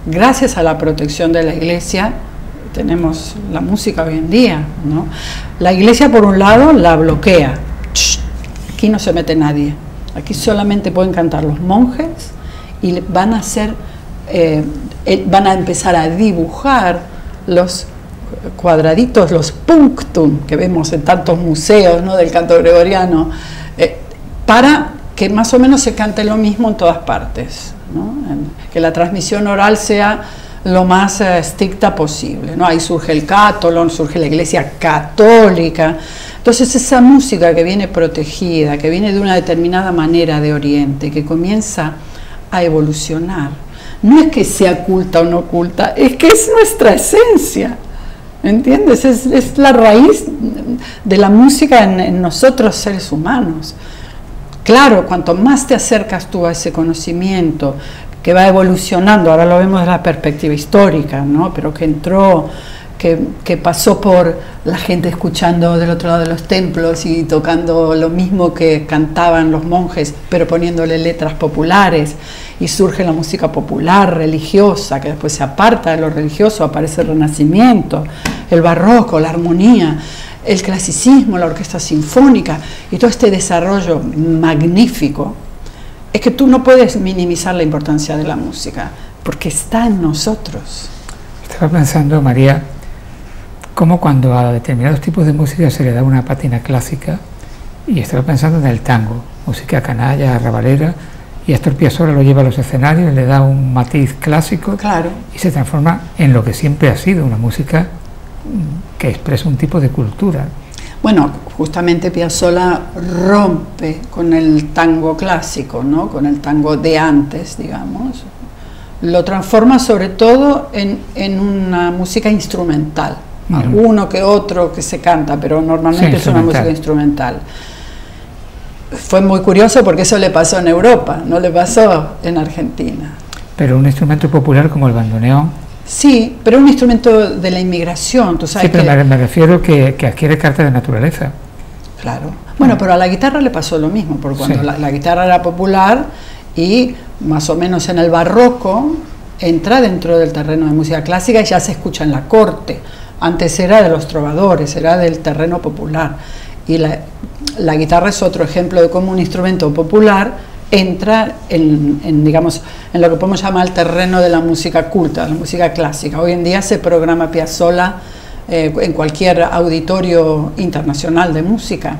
Gracias a la protección de la Iglesia tenemos la música hoy en día, ¿no? La Iglesia, por un lado, la bloquea. Aquí no se mete nadie. Aquí solamente pueden cantar los monjes y van a empezar a dibujar los cuadraditos, los punctum que vemos en tantos museos, ¿no?, del canto gregoriano, para que más o menos se cante lo mismo en todas partes, ¿no? Que la transmisión oral sea lo más estricta posible, ¿no? Ahí surge el cátolon, surge la Iglesia católica. Entonces esa música que viene protegida, que viene de una determinada manera de Oriente, que comienza a evolucionar, no es que sea culta o no culta, es que es nuestra esencia, ¿entiendes? Es la raíz de la música en nosotros seres humanos. Claro, cuanto más te acercas tú a ese conocimiento que va evolucionando, ahora lo vemos desde la perspectiva histórica, ¿no?, pero que entró, que pasó por la gente escuchando del otro lado de los templos y tocando lo mismo que cantaban los monjes, pero poniéndole letras populares, y surge la música popular, religiosa, que después se aparta de lo religioso, aparece el Renacimiento, el barroco, la armonía, el clasicismo, la orquesta sinfónica, y todo este desarrollo magnífico. Es que tú no puedes minimizar la importancia de la música, porque está en nosotros. Estaba pensando, María, cómo cuando a determinados tipos de música se le da una pátina clásica, y estaba pensando en el tango, música canalla, arrabalera, y Astor Piazzolla lo lleva a los escenarios, le da un matiz clásico, claro, y se transforma en lo que siempre ha sido, una música que expresa un tipo de cultura. Bueno, justamente Piazzolla rompe con el tango clásico, ¿no?, con el tango de antes, digamos. Lo transforma sobre todo en una música instrumental. Alguno que otro que se canta, pero normalmente es una música instrumental. Fue muy curioso porque eso le pasó en Europa, no le pasó en Argentina. Pero un instrumento popular como el bandoneón. Sí, pero un instrumento de la inmigración, tú sabes. Sí, pero me refiero que adquiere carta de naturaleza. Claro. Bueno, pero a la guitarra le pasó lo mismo, porque cuando la guitarra era popular y más o menos en el barroco entra dentro del terreno de música clásica y ya se escucha en la corte. Antes era de los trovadores, era del terreno popular. Y la guitarra es otro ejemplo de cómo un instrumento popular entra digamos, en lo que podemos llamar el terreno de la música culta, la música clásica. Hoy en día se programa Piazzolla en cualquier auditorio internacional de música,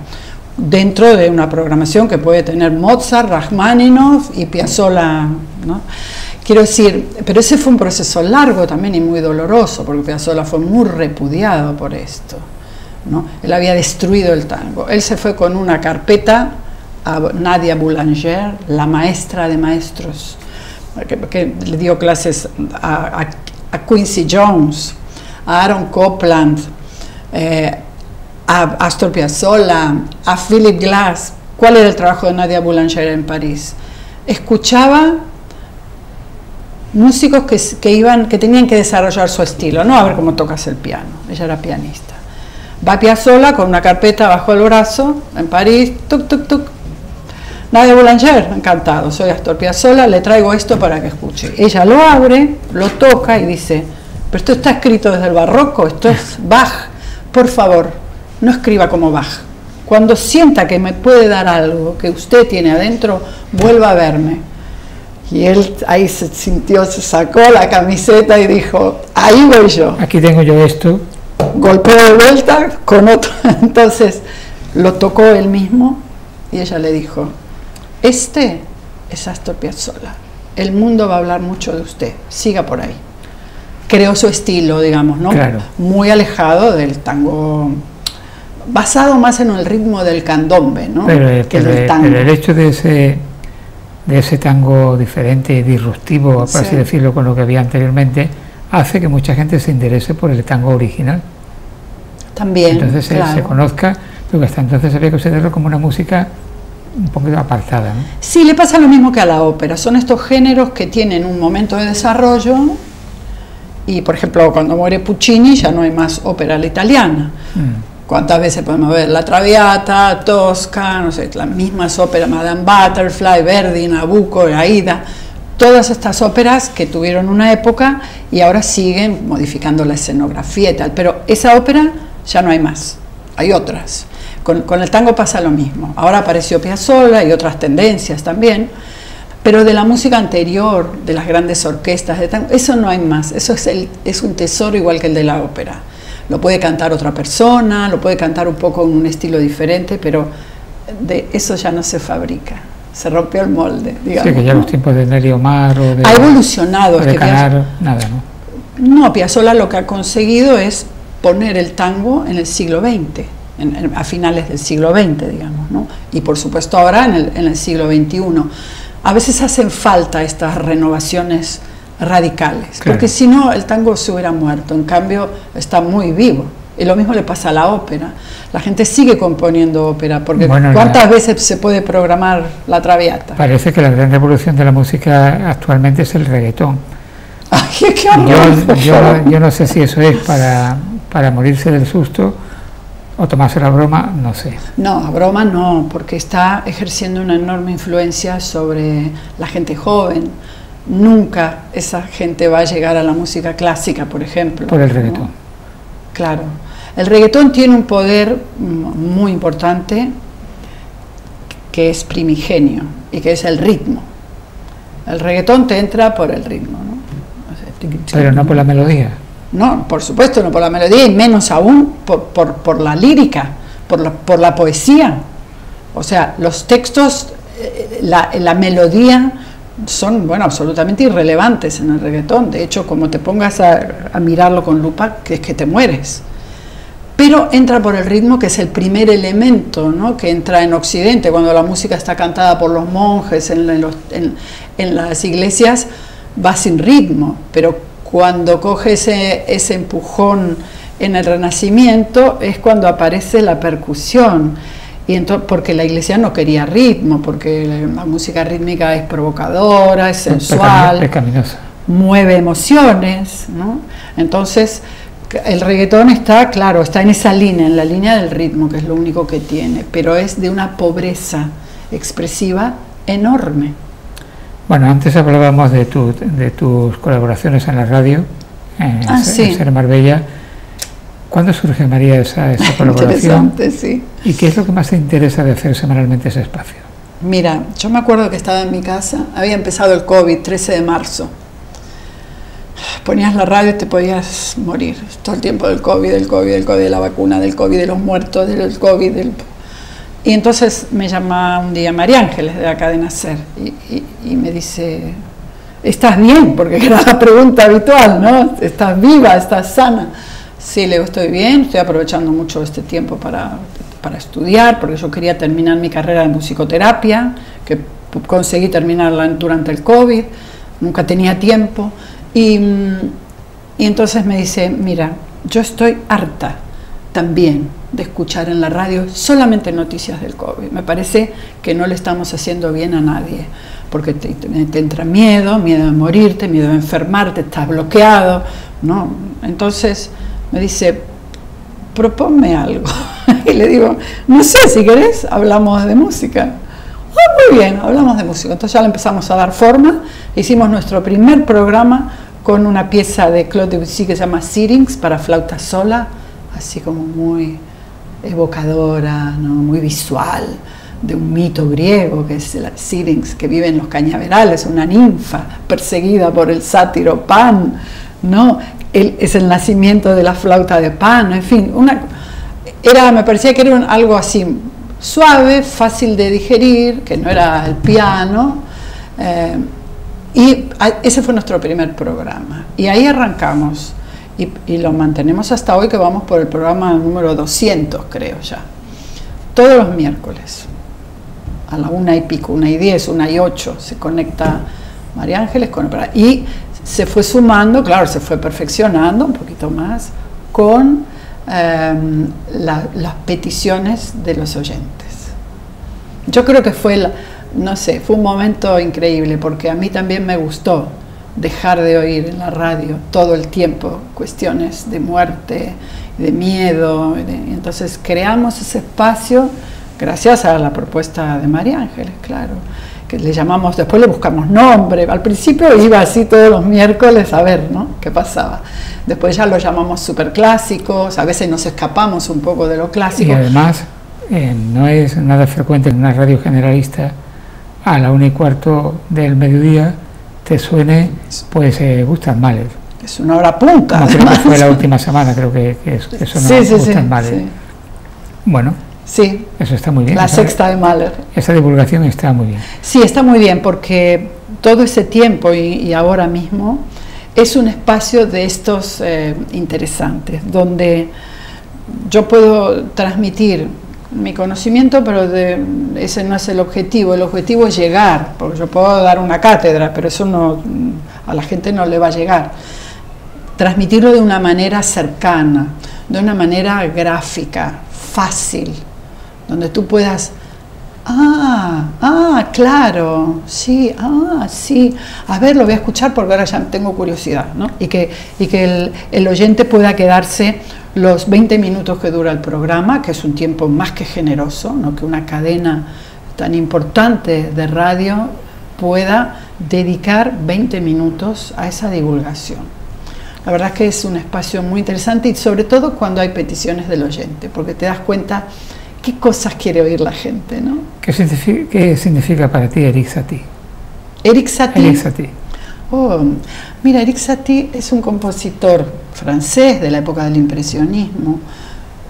dentro de una programación que puede tener Mozart, Rachmaninoff y Piazzolla, ¿no? Quiero decir, pero ese fue un proceso largo también y muy doloroso, porque Piazzolla fue muy repudiado por esto, ¿no? Él había destruido el tango. Él se fue con una carpeta a Nadia Boulanger, la maestra de maestros, que le dio clases a Quincy Jones, a Aaron Copland, a Astor Piazzolla, a Philip Glass. ¿Cuál era el trabajo de Nadia Boulanger en París? Escuchaba músicos que tenían que desarrollar su estilo, no a ver cómo tocas el piano. Ella era pianista. Va Piazzolla con una carpeta bajo el brazo en París, tuc, tuc, tuc. Nadia Boulanger, encantado, soy Astor Piazzolla, le traigo esto para que escuche. Ella lo abre, lo toca y dice, pero esto está escrito desde el barroco, esto es Bach, por favor, no escriba como Bach. Cuando sienta que me puede dar algo que usted tiene adentro, vuelva a verme. Y él ahí se sintió, se sacó la camiseta y dijo, ahí voy yo. Aquí tengo yo esto. Golpeó de vuelta con otro, entonces lo tocó él mismo y ella le dijo, este es Astor Piazzolla, el mundo va a hablar mucho de usted, siga por ahí. Creó su estilo, digamos, ¿no? Claro. Muy alejado del tango, basado más en el ritmo del candombe, ¿no? Pero del el hecho de ese tango diferente y disruptivo, por así decirlo, con lo que había anteriormente, hace que mucha gente se interese por el tango original. También, entonces claro, se conozca, Porque hasta entonces había que considerarlo como una música un poquito apartada, ¿no? Sí, le pasa lo mismo que a la ópera. Son estos géneros que tienen un momento de desarrollo y, por ejemplo, cuando muere Puccini ya no hay más ópera a la italiana. ¿Cuántas veces podemos ver La Traviata, Tosca, no sé, las mismas óperas, Madame Butterfly, Verdi, Nabucco, Aida, todas estas óperas que tuvieron una época y ahora siguen modificando la escenografía y tal, pero esa ópera ya no hay más, hay otras. Con el tango pasa lo mismo, ahora apareció Piazzolla y otras tendencias también, pero de la música anterior, de las grandes orquestas de tango, eso no hay más, eso es un tesoro igual que el de la ópera. Lo puede cantar otra persona, lo puede cantar un poco en un estilo diferente, pero de eso ya no se fabrica, se rompió el molde, digamos. Sí, que ya los tiempos de Nelly Omar o de... Ha evolucionado. De Canaro, nada, ¿no? No, Piazzolla lo que ha conseguido es poner el tango en el siglo XX, a finales del siglo XX, digamos, ¿no? Y por supuesto ahora en el siglo XXI. A veces hacen falta estas renovaciones radicales, claro, porque si no el tango se hubiera muerto, en cambio está muy vivo. Y lo mismo le pasa a la ópera. La gente sigue componiendo ópera, porque bueno, ¿cuántas veces se puede programar La Traviata? Parece que la gran revolución de la música actualmente es el reggaetón. Ay, qué horror, yo no sé si eso es para morirse del susto o tomarse la broma, no sé. No, a broma no, porque está ejerciendo una enorme influencia sobre la gente joven. Nunca esa gente va a llegar a la música clásica, por ejemplo. Por el reggaetón. ¿No? Claro. El reggaetón tiene un poder muy importante que es primigenio y que es el ritmo. El reggaetón te entra por el ritmo, ¿no? O sea, pero no por la melodía. No, por supuesto, no por la melodía y menos aún por la lírica, por la poesía. O sea, los textos, la melodía son, bueno, absolutamente irrelevantes en el reggaetón. De hecho, como te pongas a mirarlo con lupa, que es que te mueres. Pero entra por el ritmo, que es el primer elemento, ¿no?, que entra en Occidente, cuando la música está cantada por los monjes en las iglesias, va sin ritmo, pero cuando coge ese empujón en el Renacimiento es cuando aparece la percusión. Y entonces, porque la iglesia no quería ritmo, porque la música rítmica es provocadora, es sensual, pecaminosa, mueve emociones, ¿no? Entonces el reggaetón está, claro, está en esa línea, en la línea del ritmo, que es lo único que tiene, pero es de una pobreza expresiva enorme. Bueno, antes hablábamos de tus colaboraciones en la radio, en Ser Marbella. ¿Cuándo surge, María, esa colaboración? Interesante, sí. ¿Y qué es lo que más te interesa de hacer semanalmente ese espacio? Mira, yo me acuerdo que estaba en mi casa, había empezado el COVID, 13 de marzo. Ponías la radio y te podías morir. Todo el tiempo del COVID, de la vacuna, del COVID, de los muertos, del COVID. Y entonces me llama un día María Ángeles, de acá de Nacer, y me dice, ¿estás bien? Porque era la pregunta habitual, ¿no? ¿Estás viva? ¿Estás sana? Sí, le digo, estoy bien, estoy aprovechando mucho este tiempo para estudiar, porque yo quería terminar mi carrera de musicoterapia, que conseguí terminarla durante el COVID, nunca tenía tiempo, y entonces me dice, mira, yo estoy harta también de escuchar en la radio solamente noticias del COVID. Me parece que no le estamos haciendo bien a nadie, porque te entra miedo de morirte, miedo de enfermarte, estás bloqueado, ¿no? Entonces me dice, proponme algo. Y le digo, no sé, si querés, hablamos de música. Muy bien, hablamos de música. Entonces ya le empezamos a dar forma. Hicimos nuestro primer programa con una pieza de Claude Debussy que se llama Syrinx, para flauta sola, así como muy evocadora, ¿no?, muy visual, de un mito griego que es la Syrinx, que vive en los cañaverales, una ninfa perseguida por el sátiro Pan, ¿no? Es el nacimiento de la flauta de Pan, en fin, me parecía que era algo así suave, fácil de digerir, que no era el piano, y ese fue nuestro primer programa, y ahí arrancamos, y lo mantenemos hasta hoy, que vamos por el programa número 200, creo ya, todos los miércoles, a la 1 y pico, 1 y 10, 1 y 8, se conecta María Ángeles con el y se fue sumando, claro, se fue perfeccionando un poquito más con las peticiones de los oyentes. Yo creo que fue, no sé, fue un momento increíble, porque a mí también me gustó dejar de oír en la radio todo el tiempo cuestiones de muerte, de miedo. Entonces creamos ese espacio gracias a la propuesta de María Ángeles, claro, que le llamamos, después le buscamos nombre. Al principio iba así todos los miércoles a ver, ¿no?, qué pasaba. Después ya lo llamamos superclásicos, a veces nos escapamos un poco de lo clásico. Y además no es nada frecuente en una radio generalista a la 1:15 del mediodía te suene pues Gustav Mahler. Es una hora punta. Como creo que fue la última semana, creo que sonó Gustav Mahler. Sí. Bueno, sí, eso está muy bien. La sexta de Mahler. Esa divulgación está muy bien. Sí, está muy bien, porque todo ese tiempo y ahora mismo es un espacio de estos interesantes, donde yo puedo transmitir mi conocimiento, pero ese no es el objetivo es llegar, porque yo puedo dar una cátedra, pero eso no, a la gente no le va a llegar. Transmitirlo de una manera cercana, de una manera gráfica, fácil, donde tú puedas, claro, sí, sí, a ver, lo voy a escuchar porque ahora ya tengo curiosidad, ¿no? Y que el oyente pueda quedarse los 20 minutos que dura el programa, que es un tiempo más que generoso, ¿no?, que una cadena tan importante de radio pueda dedicar 20 minutos a esa divulgación. La verdad es que es un espacio muy interesante, y sobre todo cuando hay peticiones del oyente, porque te das cuenta qué cosas quiere oír la gente, ¿no? ¿Qué significa para ti Erik Satie? Erik Satie. Erik Satie. Oh, mira, Erik Satie es un compositor francés de la época del impresionismo.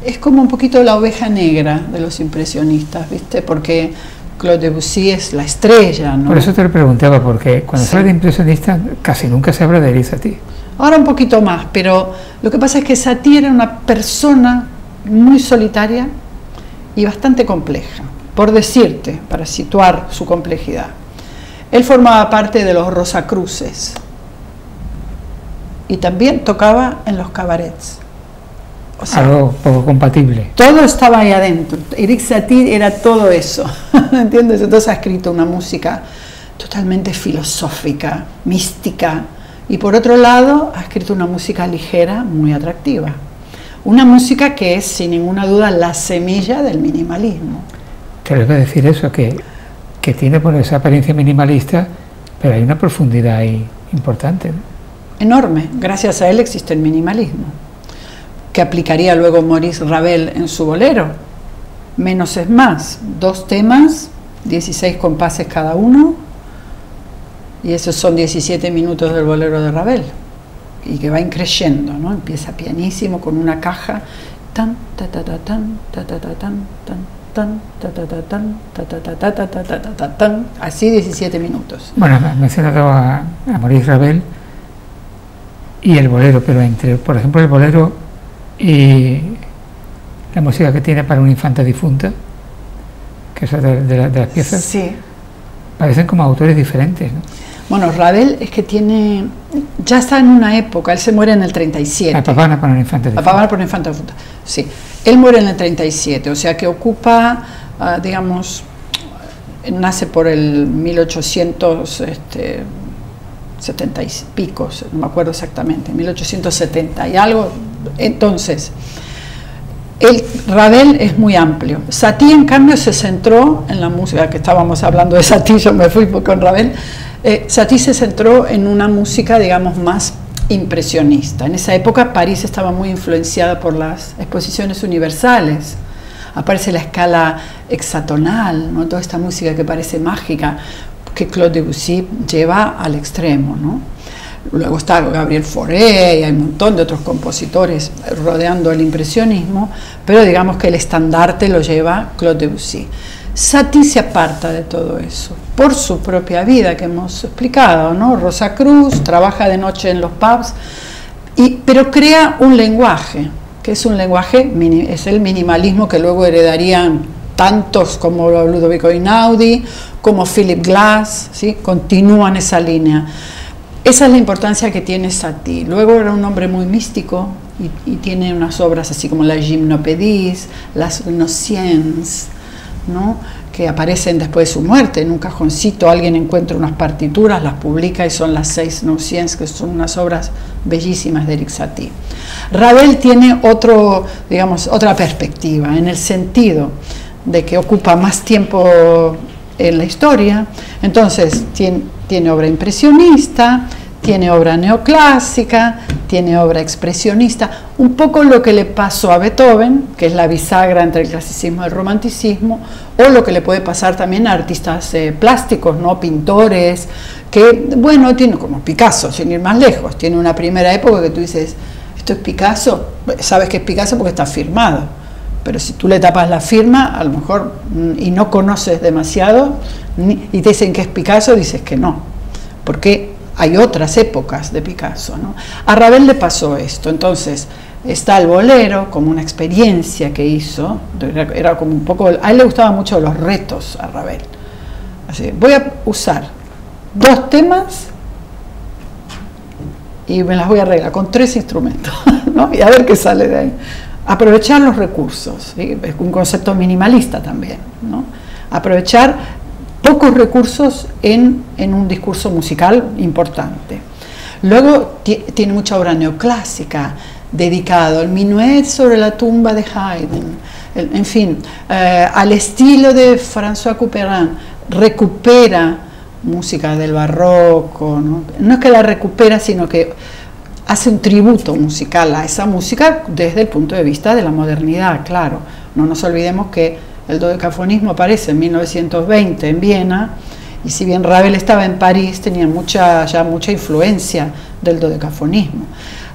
Es como un poquito la oveja negra de los impresionistas, ¿viste? Porque Claude Debussy es la estrella, ¿no? Por eso te lo preguntaba, porque cuando se habla de impresionistas casi nunca se habla de Erik Satie. Ahora un poquito más, pero lo que pasa es que Satie era una persona muy solitaria y bastante compleja, por decirte, para situar su complejidad. Él formaba parte de los Rosacruces y también tocaba en los cabarets. O sea, algo poco compatible. Todo estaba ahí adentro. Erik Satie era todo eso, ¿entiendes? Entonces ha escrito una música totalmente filosófica, mística, y por otro lado ha escrito una música ligera, muy atractiva. Una música que es, sin ninguna duda, la semilla del minimalismo. Te iba a decir eso, que tiene por esa apariencia minimalista, pero hay una profundidad ahí importante, ¿no? Enorme. Gracias a él existe el minimalismo, que aplicaría luego Maurice Ravel en su bolero. Menos es más. 2 temas, 16 compases cada uno, y esos son 17 minutos del bolero de Ravel. Y que va increyendo, ¿no? Empieza pianísimo con una caja, tan ta ta ta tan ta ta ta tan tan ta ta ta tan ta ta ta ta ta ta ta ta tan, así 17 minutos. Bueno, has mencionado a Maurice Ravel y el bolero, pero entre, por ejemplo, el bolero y la música que tiene para una infanta difunta, que es de las piezas, sí, parecen como autores diferentes, ¿no? Bueno, Ravel es que ya está en una época, él se muere en el 37. La Pavana para una infanta difunta. La Pavana para una infanta difunta, sí. Él muere en el 37, o sea que ocupa, digamos, nace por el 1870 y pico, no me acuerdo exactamente, 1870 y algo. Entonces, Ravel es muy amplio. Satie, en cambio, se centró en la música, que estábamos hablando de Satie, yo me fui con Ravel. Satie se centró en una música, digamos, más impresionista. En esa época París estaba muy influenciada por las exposiciones universales. Aparece la escala hexatonal, ¿no? Toda esta música que parece mágica, que Claude Debussy lleva al extremo, ¿no? Luego está Gabriel Fauré y hay un montón de otros compositores rodeando el impresionismo, pero digamos que el estandarte lo lleva Claude Debussy. Satie se aparta de todo eso por su propia vida, que hemos explicado, ¿no? Rosacruz, trabaja de noche en los pubs, pero crea un lenguaje, que es un lenguaje, es el minimalismo que luego heredarían tantos como Ludovico Einaudi, como Philip Glass, ¿sí? Continúan esa línea. Esa es la importancia que tiene Satie. Luego era un hombre muy místico, y tiene unas obras así como la Gymnopédies, las Gnossiens, ¿no?, que aparecen después de su muerte. En un cajoncito alguien encuentra unas partituras, las publica y son las 6 Gnossiens, que son unas obras bellísimas de Erik Satie. Ravel tiene otra perspectiva, en el sentido de que ocupa más tiempo en la historia. Entonces tiene obra impresionista, tiene obra neoclásica, tiene obra expresionista, un poco lo que le pasó a Beethoven, que es la bisagra entre el clasicismo y el romanticismo, o lo que le puede pasar también a artistas plásticos, ¿no?, pintores, que, bueno, tiene como Picasso, sin ir más lejos, tiene una primera época que tú dices, esto es Picasso, sabes que es Picasso porque está firmado, pero si tú le tapas la firma, a lo mejor, y no conoces demasiado, y te dicen que es Picasso, dices que no, porque hay otras épocas de Picasso, ¿no? A Ravel le pasó esto. Entonces está el bolero como una experiencia que hizo, era como un poco, a él le gustaban mucho los retos a Ravel. Así, voy a usar 2 temas y me las voy a arreglar con 3 instrumentos, ¿no?, y a ver qué sale de ahí. Aprovechar los recursos, ¿sí?, es un concepto minimalista también, ¿no?, aprovechar pocos recursos en un discurso musical importante. Luego tiene mucha obra neoclásica dedicado al minuet sobre la tumba de Haydn, en fin, al estilo de François Couperin, recupera música del barroco, ¿no? No es que la recupera, sino que hace un tributo musical a esa música desde el punto de vista de la modernidad, claro. No nos olvidemos que el dodecafonismo aparece en 1920 en Viena, y si bien Ravel estaba en París, tenía ya mucha influencia del dodecafonismo.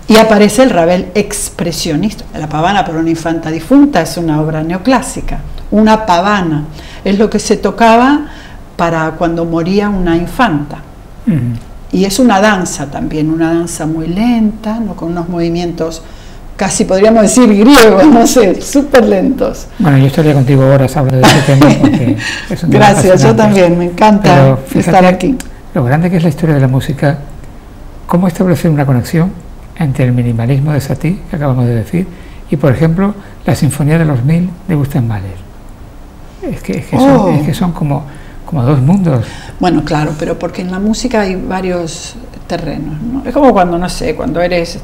Y aparece el Ravel expresionista. La pavana para una infanta difunta es una obra neoclásica. Una pavana es lo que se tocaba para cuando moría una infanta. Y es una danza también, una danza muy lenta, ¿no?, con unos movimientos casi podríamos decir griegos, no sé, súper lentos. Bueno, yo estaría contigo horas hablando de este tema porque es un tema Gracias, yo también, me encanta estar aquí. Lo grande que es la historia de la música, cómo establecer una conexión entre el minimalismo de Satie, que acabamos de decir, y por ejemplo la Sinfonía de los 1000 de Gustav Mahler. Es que son como 2 mundos. Bueno, claro, pero porque en la música hay varios terrenos, ¿no? Es como cuando, no sé, cuando eres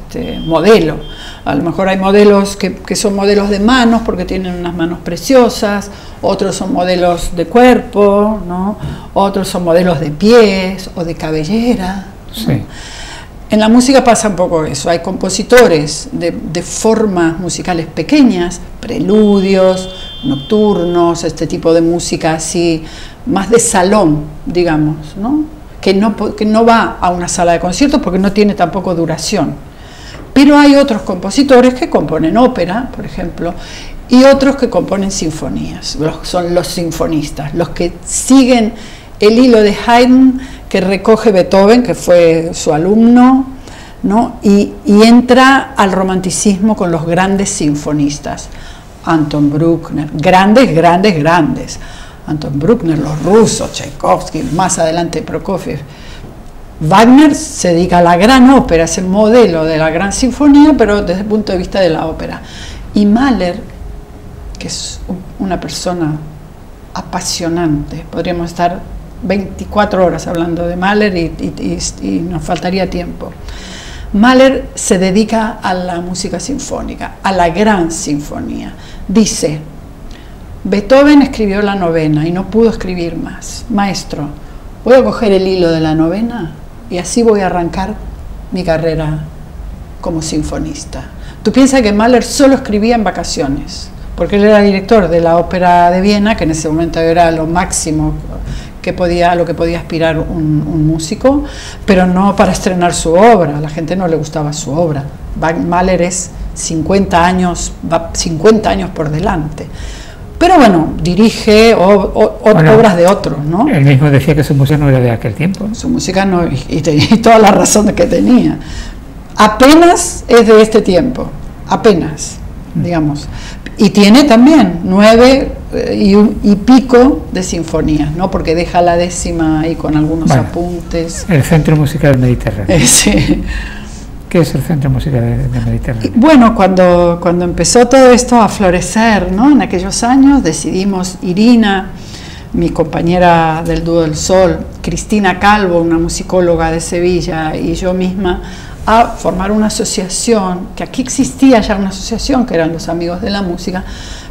modelo, a lo mejor hay modelos que son modelos de manos porque tienen unas manos preciosas, otros son modelos de cuerpo, ¿no?, otros son modelos de pies o de cabellera, ¿no? Sí. En la música pasa un poco eso, hay compositores de formas musicales pequeñas, preludios, nocturnos, este tipo de música así, más de salón, digamos, ¿no?, que no va a una sala de conciertos porque no tiene tampoco duración. Pero hay otros compositores que componen ópera, por ejemplo, y otros que componen sinfonías, son los sinfonistas, los que siguen el hilo de Haydn que recoge Beethoven, que fue su alumno, ¿no?, y entra al romanticismo con los grandes sinfonistas, Anton Bruckner, grandes, Anton Bruckner, los rusos, Tchaikovsky, más adelante Prokofiev. Wagner se dedica a la gran ópera, es el modelo de la gran sinfonía, pero desde el punto de vista de la ópera. Y Mahler, que es una persona apasionante, podríamos estar 24 horas hablando de Mahler y nos faltaría tiempo. Mahler se dedica a la música sinfónica, a la gran sinfonía. Dice: Beethoven escribió la novena y no pudo escribir más. Maestro, voy a coger el hilo de la novena y así voy a arrancar mi carrera como sinfonista. Tú piensas que Mahler solo escribía en vacaciones, porque él era director de la Ópera de Viena, que en ese momento era lo máximo a lo que podía aspirar un músico, pero no para estrenar su obra. A la gente no le gustaba su obra. Mahler es 50 años por delante. Pero bueno, dirige obras de otros, ¿no? Él mismo decía que su música no era de aquel tiempo. Su música no, y toda la razón que tenía. Apenas es de este tiempo, apenas, digamos. Y tiene también 9 y pico de sinfonías, ¿no? Porque deja la 10ª ahí con algunos apuntes. El Centro Musical Mediterráneo. Sí. ¿Qué es el Centro de Música de Mediterráneo? Bueno, cuando empezó todo esto a florecer, ¿no? En aquellos años decidimos, Irina, mi compañera del Dúo del Sol, Cristina Calvo, una musicóloga de Sevilla, y yo misma, a formar una asociación, que aquí existía ya una asociación, que eran los Amigos de la Música,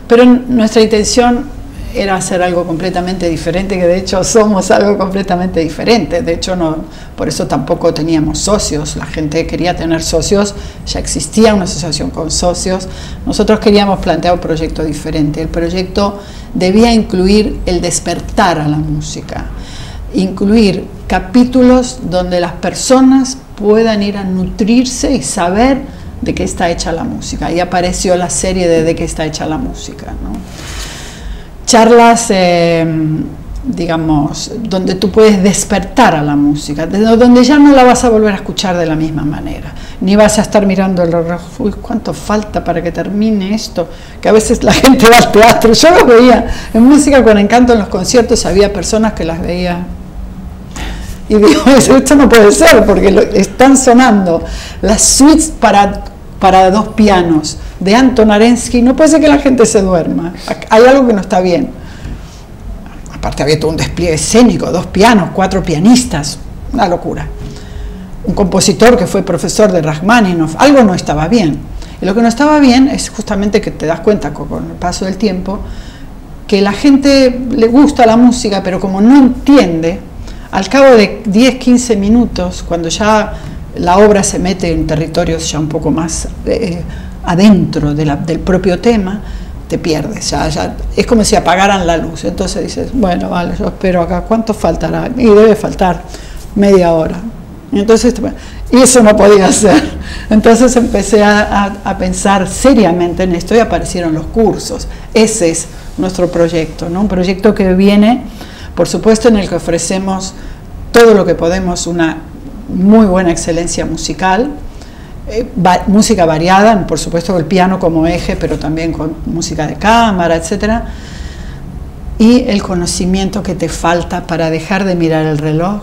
pero nuestra intención era hacer algo completamente diferente, que de hecho somos algo completamente diferente. De hecho, no, por eso tampoco teníamos socios. La gente quería tener socios, ya existía una asociación con socios. Nosotros queríamos plantear un proyecto diferente. El proyecto debía incluir el despertar a la música, incluir capítulos donde las personas puedan ir a nutrirse y saber de qué está hecha la música. Y apareció la serie de qué está hecha la música, ¿no? Charlas, digamos, donde tú puedes despertar a la música, donde ya no la vas a volver a escuchar de la misma manera, ni vas a estar mirando el reloj, uy, ¿cuánto falta para que termine esto? Que a veces la gente va al teatro, yo lo veía en Música con Encanto, en los conciertos había personas que las veía y digo, esto no puede ser, porque están sonando las suites para dos pianos de Anton Arensky, no puede ser que la gente se duerma, hay algo que no está bien. Aparte había todo un despliegue escénico, 2 pianos, 4 pianistas, una locura. Un compositor que fue profesor de Rachmaninoff, algo no estaba bien. Y lo que no estaba bien es justamente que te das cuenta con el paso del tiempo que la gente le gusta la música, pero como no entiende, al cabo de 10, 15 minutos, cuando ya la obra se mete en territorios ya un poco más adentro del propio tema, te pierdes, ya es como si apagaran la luz. Entonces dices, bueno, vale, yo espero acá, ¿cuánto faltará? Y debe faltar media hora. Y eso no podía ser. Entonces empecé a pensar seriamente en esto y aparecieron los cursos. Ese es nuestro proyecto, ¿no? Un proyecto que viene, por supuesto, en el que ofrecemos todo lo que podemos, una muy buena excelencia musical, música variada, por supuesto el piano como eje, pero también con música de cámara, etcétera, y el conocimiento que te falta para dejar de mirar el reloj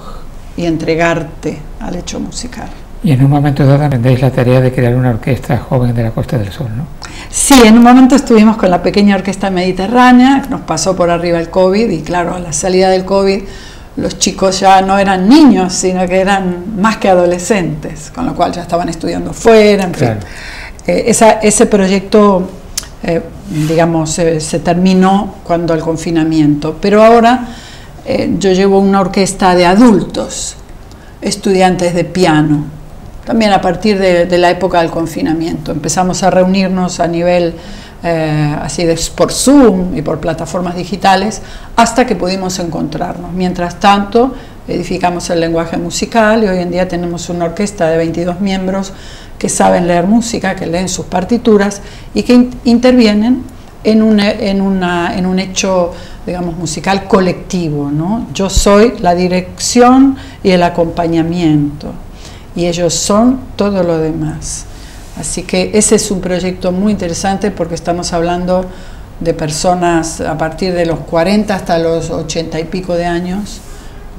y entregarte al hecho musical. Y en un momento dado aprendéis la tarea de crear una orquesta joven de la Costa del Sol, ¿no? Sí, en un momento estuvimos con la pequeña orquesta mediterránea, nos pasó por arriba el COVID, y claro, a la salida del COVID los chicos ya no eran niños, sino que eran más que adolescentes, con lo cual ya estaban estudiando fuera, en fin. Ese proyecto, digamos, se terminó cuando el confinamiento, pero ahora yo llevo una orquesta de adultos, estudiantes de piano, también a partir de la época del confinamiento. Empezamos a reunirnos a nivel así por Zoom y por plataformas digitales hasta que pudimos encontrarnos. Mientras tanto, edificamos el lenguaje musical y hoy en día tenemos una orquesta de 22 miembros que saben leer música, que leen sus partituras y que intervienen en un hecho, digamos, musical colectivo, ¿no? Yo soy la dirección y el acompañamiento y ellos son todo lo demás. Así que ese es un proyecto muy interesante porque estamos hablando de personas a partir de los 40 hasta los 80 y pico de años,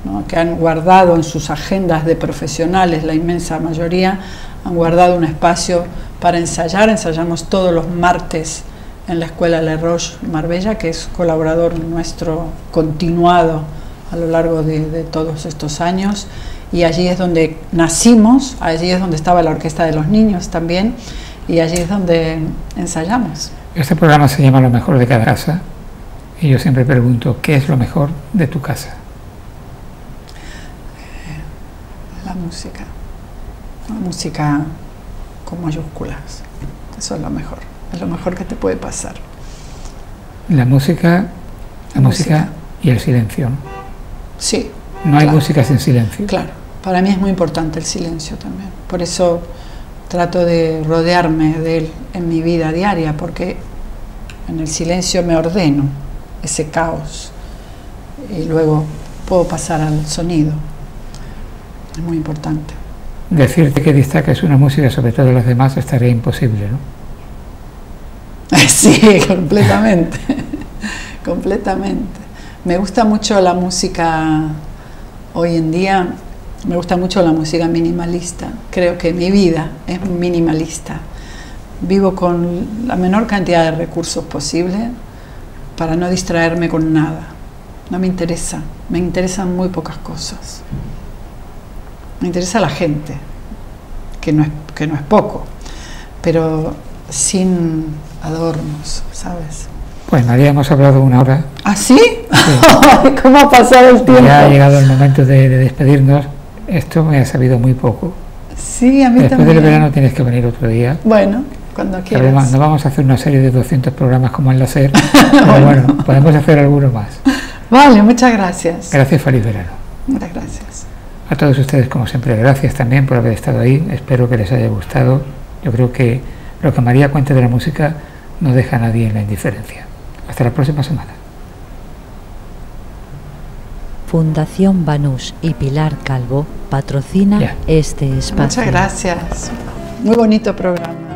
¿no? Que han guardado en sus agendas de profesionales, la inmensa mayoría, han guardado un espacio para ensayar. Ensayamos todos los martes en la Escuela Le Roche Marbella, que es colaborador nuestro continuado a lo largo de todos estos años. Y allí es donde nacimos, allí es donde estaba la orquesta de los niños también, y allí es donde ensayamos. Este programa se llama Lo mejor de cada casa, y yo siempre pregunto, ¿qué es lo mejor de tu casa? La música con mayúsculas, eso es lo mejor que te puede pasar. La música y el silencio, ¿no? Sí. No hay música sin silencio. Claro. Para mí es muy importante el silencio también, por eso trato de rodearme de él en mi vida diaria, porque en el silencio me ordeno ese caos y luego puedo pasar al sonido. Es muy importante. Decirte que destaques una música sobre todas las demás estaría imposible, ¿no? Sí, completamente. Completamente. Me gusta mucho la música hoy en día. Me gusta mucho la música minimalista. Creo que mi vida es minimalista. Vivo con la menor cantidad de recursos posible para no distraerme con nada. No me interesa. Me interesan muy pocas cosas. Me interesa la gente, que no es poco, pero sin adornos, ¿sabes? Pues María, hemos hablado 1 hora. ¿Ah, sí? Sí. ¿Cómo ha pasado el tiempo? Ya ha llegado el momento de despedirnos. Esto me ha sabido muy poco. Sí, a mí Después también. del verano tienes que venir otro día. Bueno, cuando quieras. Además, no vamos a hacer una serie de 200 programas como en la SER, pero bueno, podemos hacer alguno más. Vale, muchas gracias. Gracias, feliz verano. Muchas gracias. A todos ustedes, como siempre, gracias también por haber estado ahí. Espero que les haya gustado. Yo creo que lo que María cuenta de la música no deja a nadie en la indiferencia. Hasta la próxima semana. Fundación Banús y Pilar Calvo patrocina este espacio. Muchas gracias. Muy bonito programa.